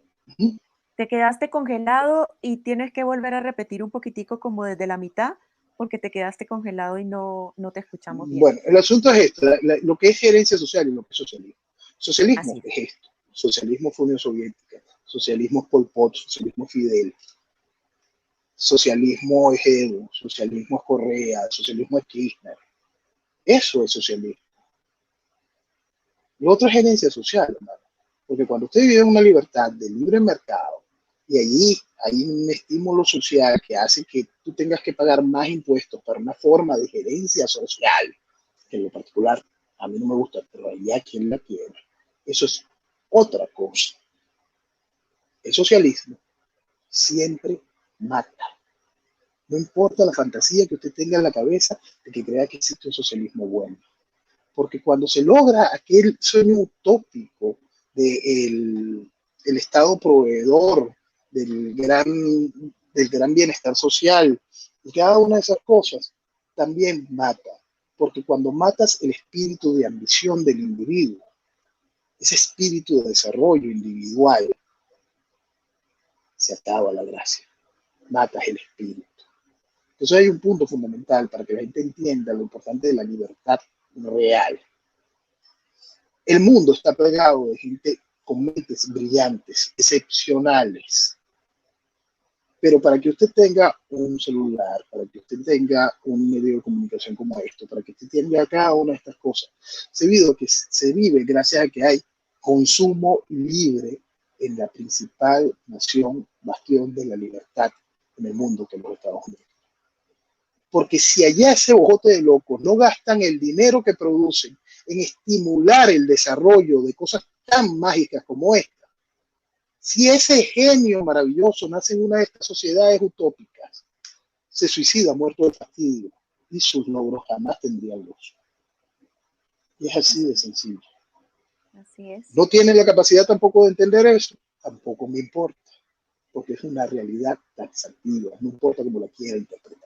te quedaste congelado y tienes que volver a repetir un poquitico como desde la mitad, porque te quedaste congelado y no te escuchamos bien. Bueno, el asunto es esto, lo que es gerencia social y lo que es socialismo. Socialismo Así es. es esto, socialismo fue Unión Soviética, socialismo es Pol Pot, socialismo es Fidel, socialismo es Evo, socialismo es Correa, socialismo es Kirchner. Eso es socialismo. Lo otro es gerencia social, hermano. Porque cuando usted vive en una libertad de libre mercado y allí hay un estímulo social que hace que tú tengas que pagar más impuestos para una forma de gerencia social, que en lo particular a mí no me gusta, pero allá quien la quiere. Eso es otra cosa. El socialismo siempre mata. No importa la fantasía que usted tenga en la cabeza de que crea que existe un socialismo bueno. Porque cuando se logra aquel sueño utópico del el Estado proveedor, del gran bienestar social Y cada una de esas cosas también mata, porque cuando matas el espíritu de ambición del individuo, ese espíritu de desarrollo individual, se acaba la gracia, matas el espíritu. Entonces hay un punto fundamental para que la gente entienda lo importante de la libertad real. El mundo está plagado de gente con mentes brillantes, excepcionales. Pero para que usted tenga un celular, para que usted tenga un medio de comunicación como esto, para que usted tenga cada una de estas cosas, se vive gracias a que hay consumo libre en la principal nación, bastión de la libertad en el mundo, que es los Estados Unidos. Porque si allá ese bojote de locos no gastan el dinero que producen en estimular el desarrollo de cosas tan mágicas como esta, si ese genio maravilloso nace en una de estas sociedades utópicas, se suicida muerto de fastidio y sus logros jamás tendrían luz. Y es así de sencillo. Así es. No tiene la capacidad tampoco de entender eso, tampoco me importa, porque es una realidad taxativa, no importa cómo la quiera interpretar.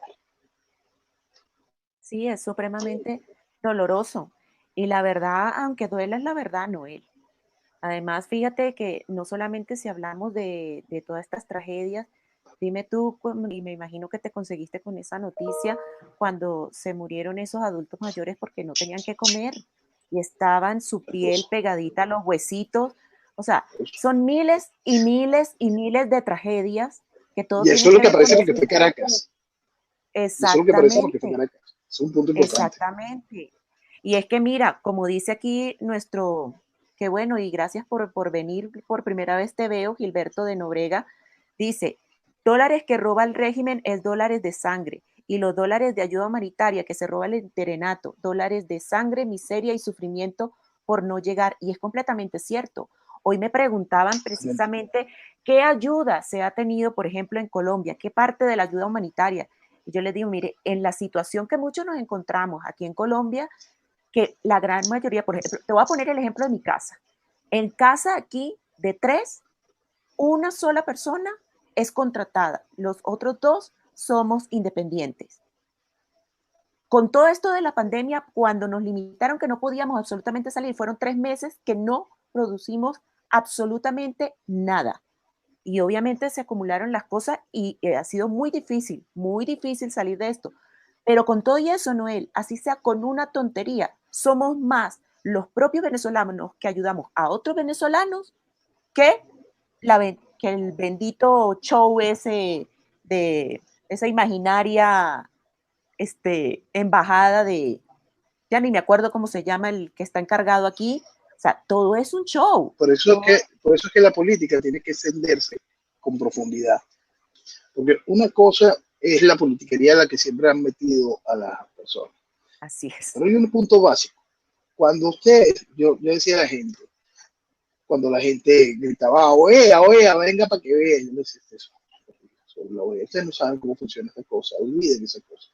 Sí, es supremamente doloroso. Y la verdad, aunque duela, es la verdad, Noel. Además, fíjate que no solamente si hablamos de todas estas tragedias, dime tú, y me imagino que te conseguiste con esa noticia cuando se murieron esos adultos mayores porque no tenían que comer y estaban su piel pegadita a los huesitos. O sea, son miles y miles y miles de tragedias que todo Y eso tienen es lo que que ver con aparece porque eso. fue Caracas. Y eso es lo que aparece porque fue Exactamente. Caracas. Es un punto importante. Exactamente. Y es que mira, como dice aquí nuestro, qué bueno, y gracias por venir, por primera vez te veo, Gilberto de Nobrega, dice, dólares que roba el régimen es dólares de sangre, y los dólares de ayuda humanitaria que se roba el interenato, dólares de sangre, miseria y sufrimiento por no llegar. Y es completamente cierto. Hoy me preguntaban precisamente qué ayuda se ha tenido, por ejemplo, en Colombia, qué parte de la ayuda humanitaria. Y yo les digo, mire, en la situación que muchos nos encontramos aquí en Colombia, que la gran mayoría, por ejemplo, te voy a poner el ejemplo de mi casa. En casa aquí, de tres, una sola persona es contratada, los otros dos somos independientes. Con todo esto de la pandemia, cuando nos limitaron que no podíamos absolutamente salir, fueron 3 meses que no producimos absolutamente nada. Y obviamente se acumularon las cosas y ha sido muy difícil salir de esto. Pero con todo y eso, Noel, así sea con una tontería, somos más los propios venezolanos que ayudamos a otros venezolanos que, que el bendito show ese de esa imaginaria embajada de, ya ni me acuerdo cómo se llama el que está encargado aquí. O sea, todo es un show. Todo, Por eso es que la política tiene que encenderse con profundidad. Porque una cosa es la politiquería a la que siempre han metido a las personas. así es. Pero hay un punto básico. Cuando yo decía a la gente, cuando la gente gritaba, oea, oea, venga para que vea, yo le decía eso. Ustedes no saben cómo funciona esta cosa, olviden esa cosa.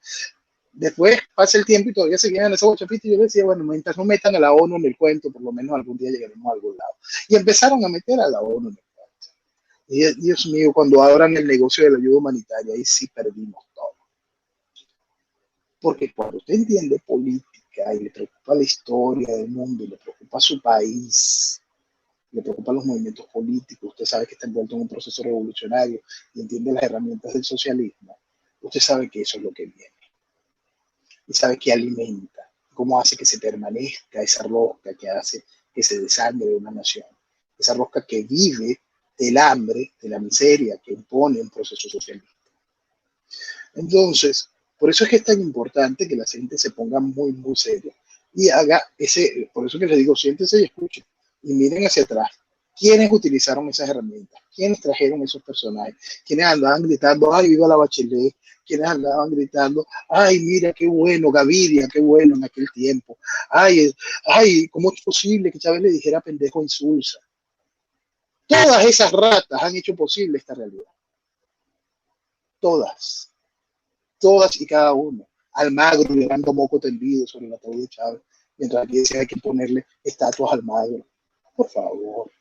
Después pasa el tiempo y todavía seguían en esa bochafita y yo decía, bueno, mientras no metan a la ONU en el cuento, por lo menos algún día llegaremos a algún lado. Y empezaron a meter a la ONU en el cuento. Y Dios mío, cuando abran el negocio de la ayuda humanitaria, ahí sí perdimos todo. Porque cuando usted entiende política y le preocupa la historia del mundo, y le preocupa su país, le preocupan los movimientos políticos, usted sabe que está envuelto en un proceso revolucionario y entiende las herramientas del socialismo, usted sabe que eso es lo que viene y sabe que alimenta, cómo hace que se permanezca esa rosca que hace que se desangre una nación, esa rosca que vive del hambre, de la miseria que impone un proceso socialista. Entonces, por eso es que es tan importante que la gente se ponga muy, muy seria y haga por eso que les digo, siéntense y escuchen y miren hacia atrás. ¿Quiénes utilizaron esas herramientas? ¿Quiénes trajeron esos personajes? ¿Quiénes andaban gritando, ay, viva la Bachelet? ¿Quiénes andaban gritando, ay, mira, qué bueno, Gaviria, qué bueno en aquel tiempo? Ay, ¿cómo es posible que Chávez le dijera pendejo a Insulza? Todas esas ratas han hecho posible esta realidad. Todas. Todas y cada una. Almagro llevando moco tendido sobre el ataúd de Chávez, mientras aquí decía hay que ponerle estatuas al Almagro. Por favor.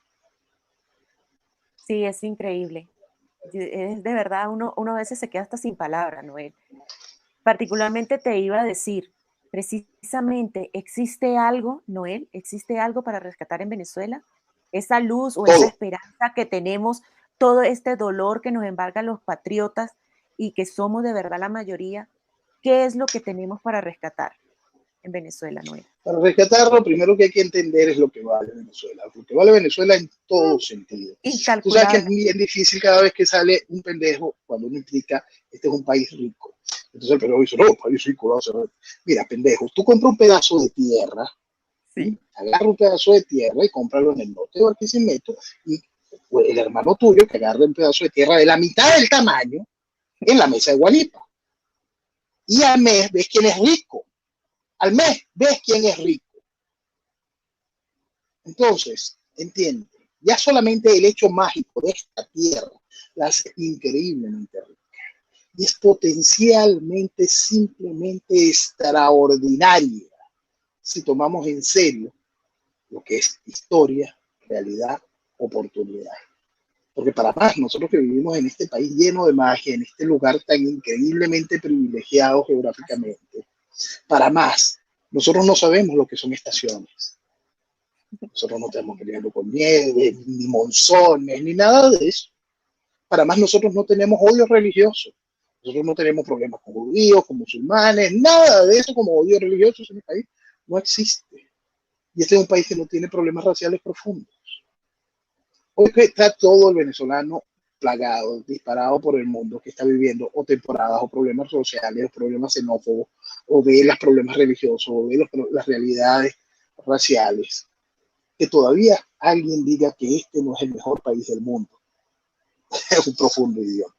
Sí, es increíble. Es de verdad, uno a veces se queda hasta sin palabras, Noel. Particularmente te iba a decir, precisamente, ¿existe algo, Noel? ¿Existe algo para rescatar en Venezuela? Esa luz o esa Todo. esperanza que tenemos, todo este dolor que nos embarga los patriotas y que somos de verdad la mayoría, ¿qué es lo que tenemos para rescatar en Venezuela, Noel? Para rescatarlo, lo primero que hay que entender es lo que vale Venezuela. Lo que vale Venezuela en todo sentido. Tú sabes que es Incalculable. bien difícil cada vez que sale un pendejo cuando uno implica, este es un país rico. Entonces el pendejo dice, no, país rico, lo hace. Mira, pendejo, tú compras un pedazo de tierra, Sí. agarra un pedazo de tierra y cómpralo en el norte de Barquisimeto y pues, el hermano tuyo que agarre un pedazo de tierra de la mitad del tamaño en la mesa de Guanipa. Y al mes ves quién es rico. Al mes ves quién es rico. Entonces, entiende, ya solamente el hecho mágico de esta tierra la hace increíblemente rica. Y es potencialmente, simplemente extraordinaria si tomamos en serio lo que es historia, realidad, oportunidad. Porque para más, nosotros que vivimos en este país lleno de magia, en este lugar tan increíblemente privilegiado geográficamente, para más, nosotros no sabemos lo que son estaciones. Nosotros no tenemos que lidiar con nieve, ni monzones, ni nada de eso. Para más, nosotros no tenemos odio religioso. Nosotros no tenemos problemas con judíos, con musulmanes, nada de eso como odio religioso en el país. No existe. Y este es un país que no tiene problemas raciales profundos. Hoy está todo el venezolano plagado, disparado por el mundo, que está viviendo o temporadas, o problemas sociales, o problemas xenófobos, o ve los problemas religiosos, o ve las realidades raciales. Que todavía alguien diga que este no es el mejor país del mundo. Es un profundo idiota.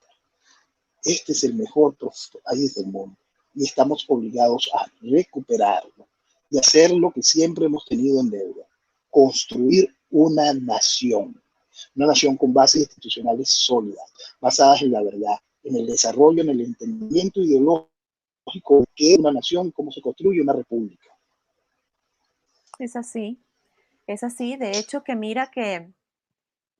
Este es el mejor país del mundo y estamos obligados a recuperarlo y hacer lo que siempre hemos tenido en deuda, construir una nación con bases institucionales sólidas, basadas en la verdad, en el desarrollo, en el entendimiento ideológico de qué es una nación y cómo se construye una república. Es así, es así. De hecho, que mira que,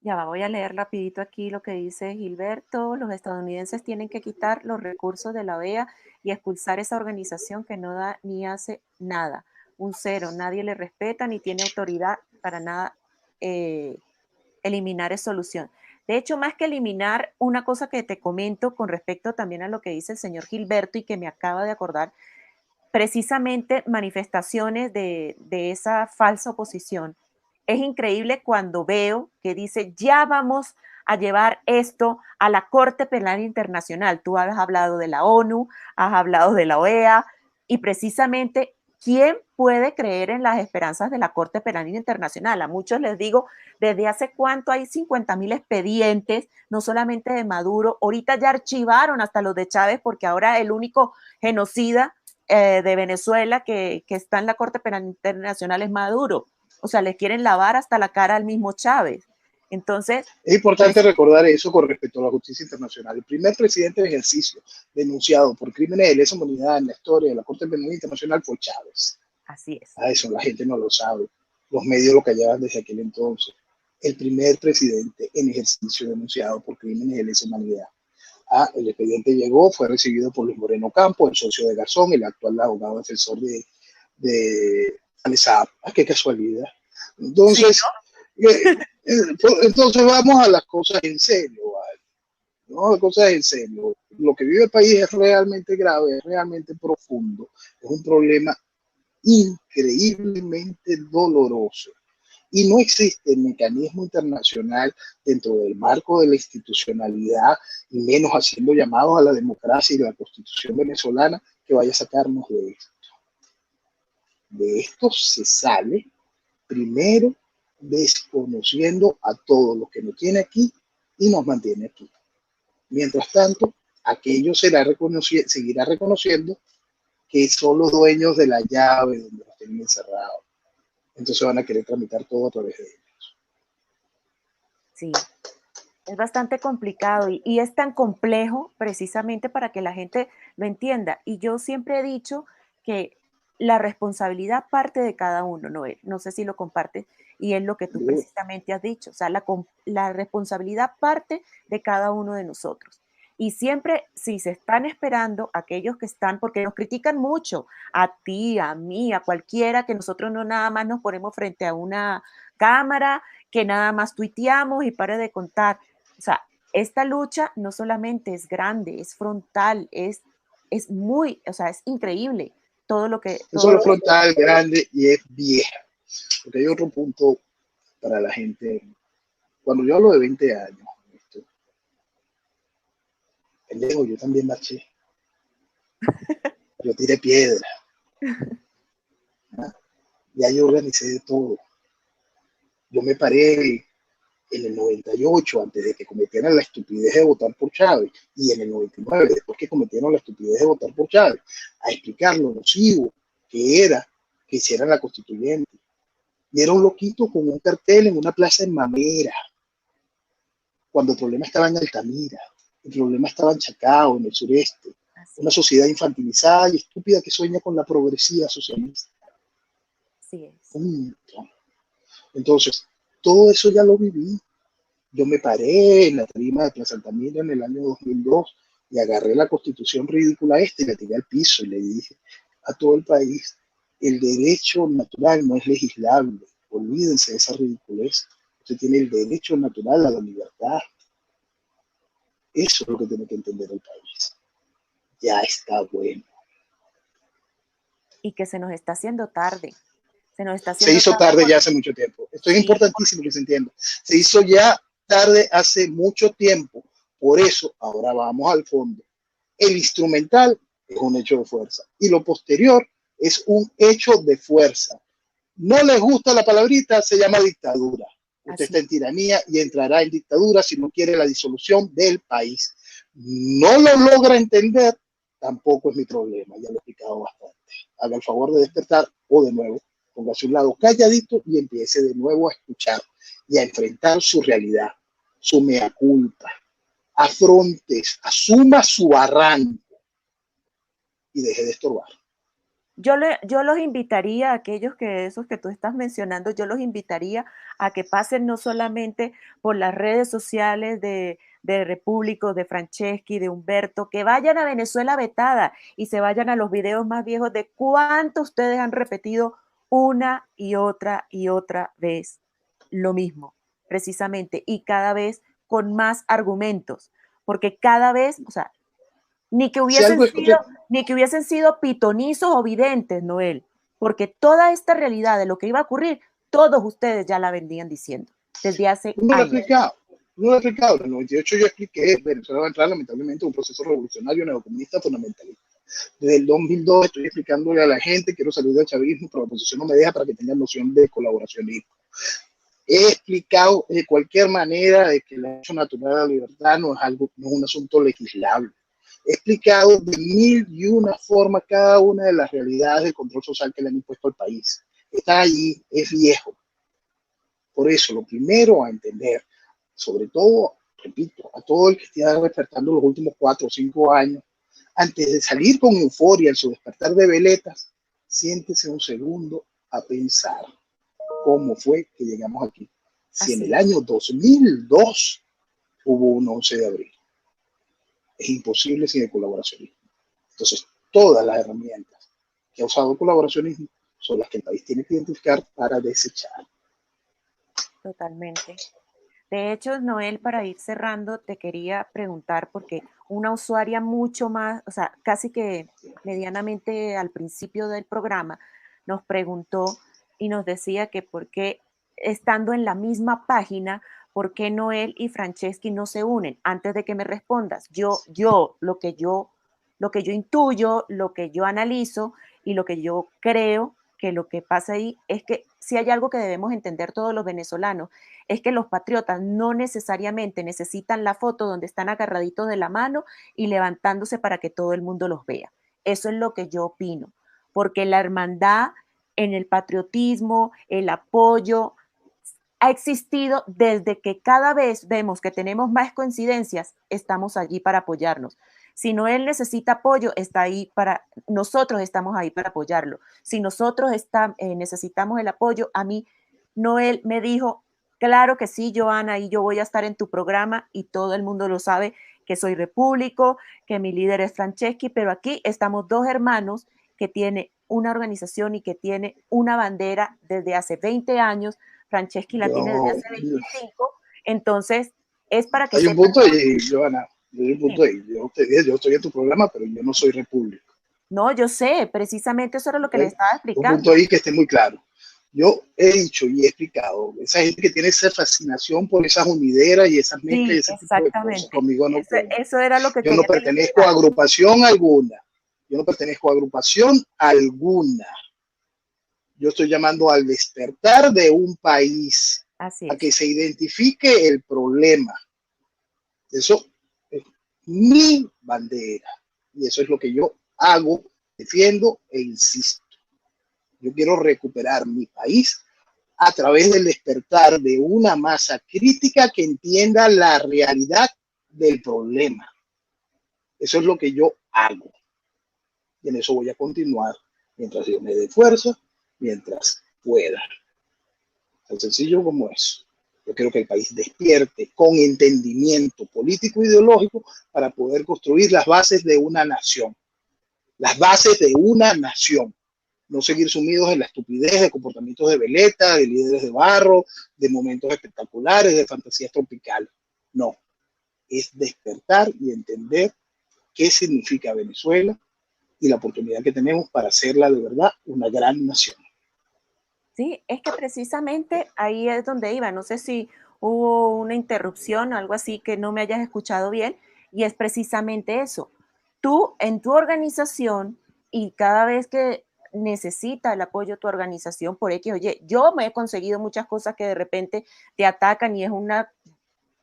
ya va, voy a leer rapidito aquí lo que dice Gilberto. Los estadounidenses tienen que quitar los recursos de la OEA y expulsar esa organización que no da ni hace nada. Un cero, nadie le respeta ni tiene autoridad para nada. eh, Eliminar es solución. De hecho, más que eliminar, una cosa que te comento con respecto también a lo que dice el señor Gilberto y que me acaba de acordar, precisamente manifestaciones de esa falsa oposición. Es increíble cuando veo que dice, ya vamos a llevar esto a la Corte Penal Internacional. Tú has hablado de la ONU, has hablado de la OEA, y precisamente, ¿quién puede creer en las esperanzas de la Corte Penal Internacional? A muchos les digo, desde hace cuánto hay 50.000 expedientes, no solamente de Maduro, ahorita ya archivaron hasta los de Chávez, porque ahora el único genocida de Venezuela que está en la Corte Penal Internacional es Maduro. O sea, le quieren lavar hasta la cara al mismo Chávez. Entonces, Es importante recordar eso con respecto a la justicia internacional. El primer presidente de ejercicio denunciado por crímenes de lesa humanidad en la historia de la Corte Penal Internacional fue Chávez. así es. A eso la gente no lo sabe. Los medios lo callaban desde aquel entonces. El primer presidente en ejercicio denunciado por crímenes de lesa humanidad. El expediente llegó, fue recibido por Luis Moreno Campos, el socio de Garzón, el actual abogado defensor de Alessandro. Qué casualidad. Sí, Entonces, entonces vamos a las cosas en serio, ¿vale? ¿No? Las cosas en serio. Lo que vive el país es realmente grave, es realmente profundo. Es un problema increíblemente doloroso. Y no existe mecanismo internacional dentro del marco de la institucionalidad, y menos haciendo llamados a la democracia y la constitución venezolana, que vaya a sacarnos de esto. De esto se sale primero desconociendo a todo lo que nos tiene aquí y nos mantiene aquí. Mientras tanto, aquello seguirá reconociendo que son los dueños de la llave donde los tienen encerrados. Entonces van a querer tramitar todo a través de ellos. sí. Es bastante complicado y es tan complejo precisamente para que la gente lo entienda. Y yo siempre he dicho que la responsabilidad parte de cada uno, Noel. No sé si lo compartes. Y es lo que tú precisamente has dicho, o sea, la responsabilidad parte de cada uno de nosotros. Y siempre, si se están esperando aquellos que están, porque nos critican mucho, a ti, a mí, a cualquiera, que nosotros no nada más nos ponemos frente a una cámara, que nada más tuiteamos y pare de contar. O sea, esta lucha no solamente es grande, es frontal, es muy, o sea, es increíble todo lo que... No Todo solo lo que frontal, grande y es vieja. Porque hay otro punto para la gente. Cuando yo hablo de 20 años, pendejo, yo también marché. Yo tiré piedra. ¿Ah? Ya yo organicé de todo. Yo me paré en el 98, antes de que cometieran la estupidez de votar por Chávez, y en el 99, después que cometieron la estupidez de votar por Chávez, a explicar lo nocivo que era que hicieran la constituyente. Y era un loquito con un cartel en una plaza en Mamera, cuando el problema estaba en Altamira, el problema estaba en Chacao, en el sureste, una es, sociedad infantilizada y estúpida que sueña con la progresía socialista. así es. Entonces, todo eso ya lo viví. Yo me paré en la tarima de Plaza Altamira en el año 2002 y agarré la constitución ridícula esta y la tiré al piso y le dije a todo el país, el derecho natural no es legislable, olvídense de esa ridiculez. Usted tiene el derecho natural a la libertad. Eso es lo que tiene que entender el país. Ya está bueno. Y que se nos está haciendo tarde. Se nos está Se haciendo hizo tarde tarde ya porque hace mucho tiempo. Esto es sí, importantísimo que se entienda. Se hizo ya tarde hace mucho tiempo. Por eso, ahora vamos al fondo. El instrumental es un hecho de fuerza y lo posterior es un hecho de fuerza. No les gusta la palabrita, se llama dictadura. Usted así, está en tiranía y entrará en dictadura si no quiere la disolución del país. No lo logra entender, tampoco es mi problema, ya lo he explicado bastante. Haga el favor de despertar o de nuevo, póngase a un lado calladito y empiece de nuevo a escuchar y a enfrentar su realidad, su mea culpa. Afrontes, asuma su arranque y deje de estorbar. yo los invitaría a aquellos que esos que tú estás mencionando, yo los invitaría a que pasen no solamente por las redes sociales de Repúblico, de Franceschi, de Humberto, que vayan a Venezuela vetada y se vayan a los videos más viejos de cuánto ustedes han repetido una y otra vez lo mismo, precisamente, y cada vez con más argumentos, porque cada vez, o sea, ni que Si hubiesen algo es, sido, ni que hubiesen sido pitonizos o videntes, Noel, porque toda esta realidad de lo que iba a ocurrir, todos ustedes ya la venían diciendo desde hace no lo he años. explicado. No lo he explicado. En el 98 yo expliqué, Venezuela va a entrar lamentablemente en un proceso revolucionario neocomunista fundamentalista. Desde el 2002 estoy explicándole a la gente, quiero salir del chavismo, pero la oposición no me deja para que tengan noción de colaboracionismo. He explicado de cualquier manera de que el derecho natural a la libertad no es algo, no es un asunto legislable. He explicado de mil y una formas cada una de las realidades del control social que le han impuesto al país. Está allí, es viejo. Por eso, lo primero a entender, sobre todo, repito, a todo el que esté despertando los últimos 4 o 5 años, antes de salir con euforia en su despertar de veletas, siéntese un segundo a pensar cómo fue que llegamos aquí. Si en Así el es, año 2002 hubo un 11 de abril, es imposible sin el colaboracionismo. Entonces, todas las herramientas que ha usado el colaboracionismo son las que el país tiene que identificar para desechar. totalmente. De hecho, Noel, para ir cerrando, te quería preguntar, porque una usuaria mucho más, o sea, casi que medianamente al principio del programa, nos preguntó y nos decía que por qué, estando en la misma página, por qué Noel y Franceschi no se unen. Antes de que me respondas, lo que yo intuyo, lo que yo analizo y lo que yo creo que lo que pasa ahí es que si hay algo que debemos entender todos los venezolanos, es que los patriotas no necesariamente necesitan la foto donde están agarraditos de la mano y levantándose para que todo el mundo los vea. Eso es lo que yo opino, porque la hermandad en el patriotismo, el apoyo, ha existido desde que cada vez vemos que tenemos más coincidencias, estamos allí para apoyarnos. Si no él necesita apoyo, está ahí para, nosotros estamos ahí para apoyarlo. Si nosotros necesitamos el apoyo, a mí Noel me dijo, claro que sí, Joana, y yo voy a estar en tu programa y todo el mundo lo sabe que soy repúblico, que mi líder es Franceschi, pero aquí estamos dos hermanos que tiene una organización y que tiene una bandera desde hace 20 años. Franceschi la tiene desde Yo, hace 25. Entonces, es para que hay un sepan. punto ahí, Joana, hay un Sí. punto ahí. Yo te dije, yo estoy en tu programa, pero yo no soy repúblico. No, yo sé, precisamente eso era lo ¿Ok? que le estaba Un punto explicando. ahí que esté muy claro. Yo he dicho y he explicado, esa gente que tiene esa fascinación por esas unideras y esas mezclas y Sí, ese tipo de cosas, exactamente. conmigo no cuenta. Eso era lo que Yo no quería que le pertenezco a explicara. agrupación alguna. Yo no pertenezco a agrupación alguna. Yo estoy llamando al despertar de un país, Así a es. que se identifique el problema. Eso es mi bandera. Y eso es lo que yo hago, defiendo e insisto. Yo quiero recuperar mi país a través del despertar de una masa crítica que entienda la realidad del problema. Eso es lo que yo hago. Y en eso voy a continuar mientras yo me dé fuerza, mientras pueda. Tan sencillo como eso. Yo quiero que el país despierte con entendimiento político e ideológico para poder construir las bases de una nación. Las bases de una nación. No seguir sumidos en la estupidez de comportamientos de veleta, de líderes de barro, de momentos espectaculares, de fantasías tropicales. No, es despertar y entender qué significa Venezuela y la oportunidad que tenemos para hacerla de verdad una gran nación. Sí, es que precisamente ahí es donde iba. No sé si hubo una interrupción o algo así que no me hayas escuchado bien, y es precisamente eso. Tú en tu organización y cada vez que necesita el apoyo de tu organización por X, oye, yo me he conseguido muchas cosas que de repente te atacan y es una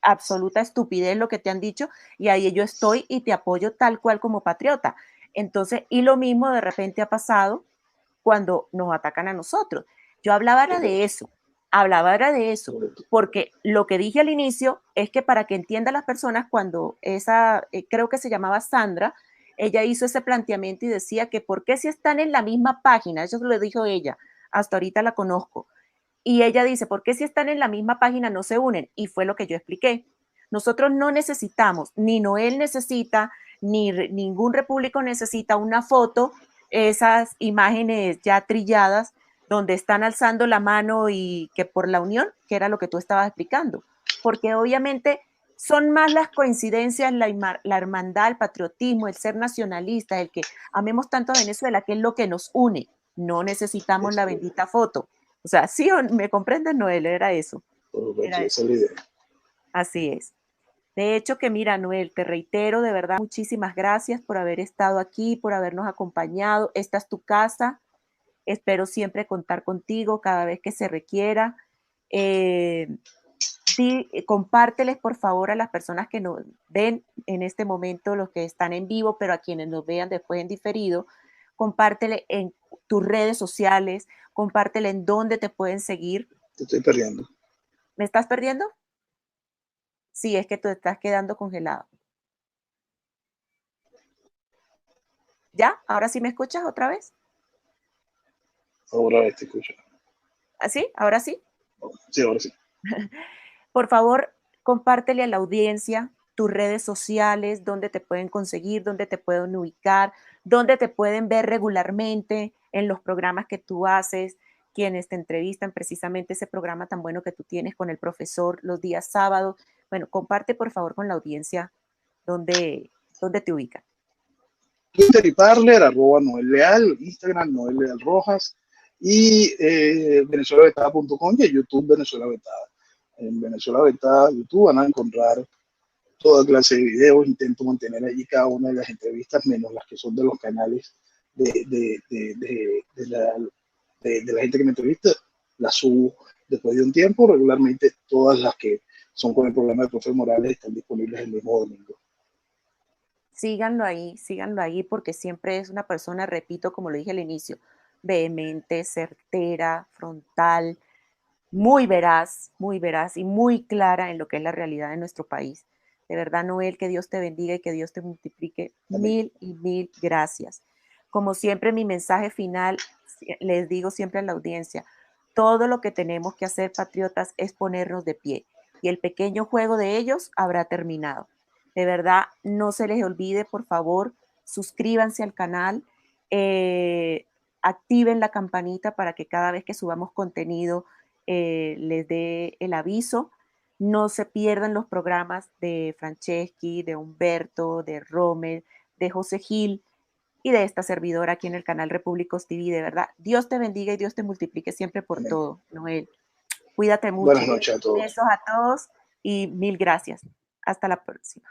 absoluta estupidez lo que te han dicho, y ahí yo estoy y te apoyo tal cual como patriota. Entonces, y lo mismo de repente ha pasado cuando nos atacan a nosotros. Yo Correcto, hablaba era de eso, correcto. porque lo que dije al inicio es que para que entiendan las personas, cuando esa, creo que se llamaba Sandra, ella hizo ese planteamiento y decía que por qué si están en la misma página, eso lo dijo ella, hasta ahorita la conozco, y ella dice, ¿por qué si están en la misma página no se unen? Y fue lo que yo expliqué. Nosotros no necesitamos, ni Noel necesita, ni ningún repúblico necesita una foto, esas imágenes ya trilladas, donde están alzando la mano y que por la unión, que era lo que tú estabas explicando. Porque obviamente son más las coincidencias, la hermandad, el patriotismo, el ser nacionalista, el que amemos tanto a Venezuela, que es lo que nos une. No necesitamos la Es, bendita foto. O sea, sí, me comprendes, Noel, era eso, correcto, era esa eso. es la idea. Así es. De hecho, que mira, Noel, te reitero de verdad muchísimas gracias por haber estado aquí, por habernos acompañado. Esta es tu casa. Espero siempre contar contigo cada vez que se requiera. Eh, compárteles, por favor, a las personas que nos ven en este momento, los que están en vivo, pero a quienes nos vean después en diferido, compártele en tus redes sociales, compártele en dónde te pueden seguir. Te estoy perdiendo. ¿Me estás perdiendo? Sí, es que tú estás quedando congelado. ¿Ya? ¿Ahora sí me escuchas otra vez? Ahora te escucho. ¿Así? ¿Ahora sí? Sí, ahora sí. Por favor, compártele a la audiencia tus redes sociales, dónde te pueden conseguir, dónde te pueden ubicar, dónde te pueden ver regularmente en los programas que tú haces, quienes te entrevistan, precisamente ese programa tan bueno que tú tienes con el profesor los días sábados. Bueno, comparte por favor con la audiencia dónde te ubican. Twitter y Parler, arroba Noel Leal, Instagram Noel Leal Rojas y venezuelavetada.com y YouTube Venezuela Vetada. En Venezuela Vetada, YouTube van a encontrar toda clase de videos. Intento mantener allí cada una de las entrevistas, menos las que son de los canales de la gente que me entrevista. Las subo después de un tiempo. Regularmente todas las que son con el programa de Profe Morales están disponibles el mismo domingo. Síganlo ahí, porque siempre es una persona, repito, como lo dije al inicio, vehemente, certera, frontal, muy veraz y muy clara en lo que es la realidad de nuestro país. De verdad, Noel, que Dios te bendiga y que Dios te multiplique Amén. mil y mil gracias. Como siempre, mi mensaje final, les digo siempre a la audiencia, Todo lo que tenemos que hacer, patriotas, es ponernos de pie. Y el pequeño juego de ellos habrá terminado. De verdad, no se les olvide, por favor, suscríbanse al canal, eh, activen la campanita para que cada vez que subamos contenido les dé el aviso. No se pierdan los programas de Franceschi, de Humberto, de Rommel, de José Gil y de esta servidora aquí en el canal Repúblicos TV. De verdad, Dios te bendiga y Dios te multiplique siempre por Amén. todo, Noel. Cuídate Buenas mucho. noches a todos. Besos a todos y mil gracias. Hasta la próxima.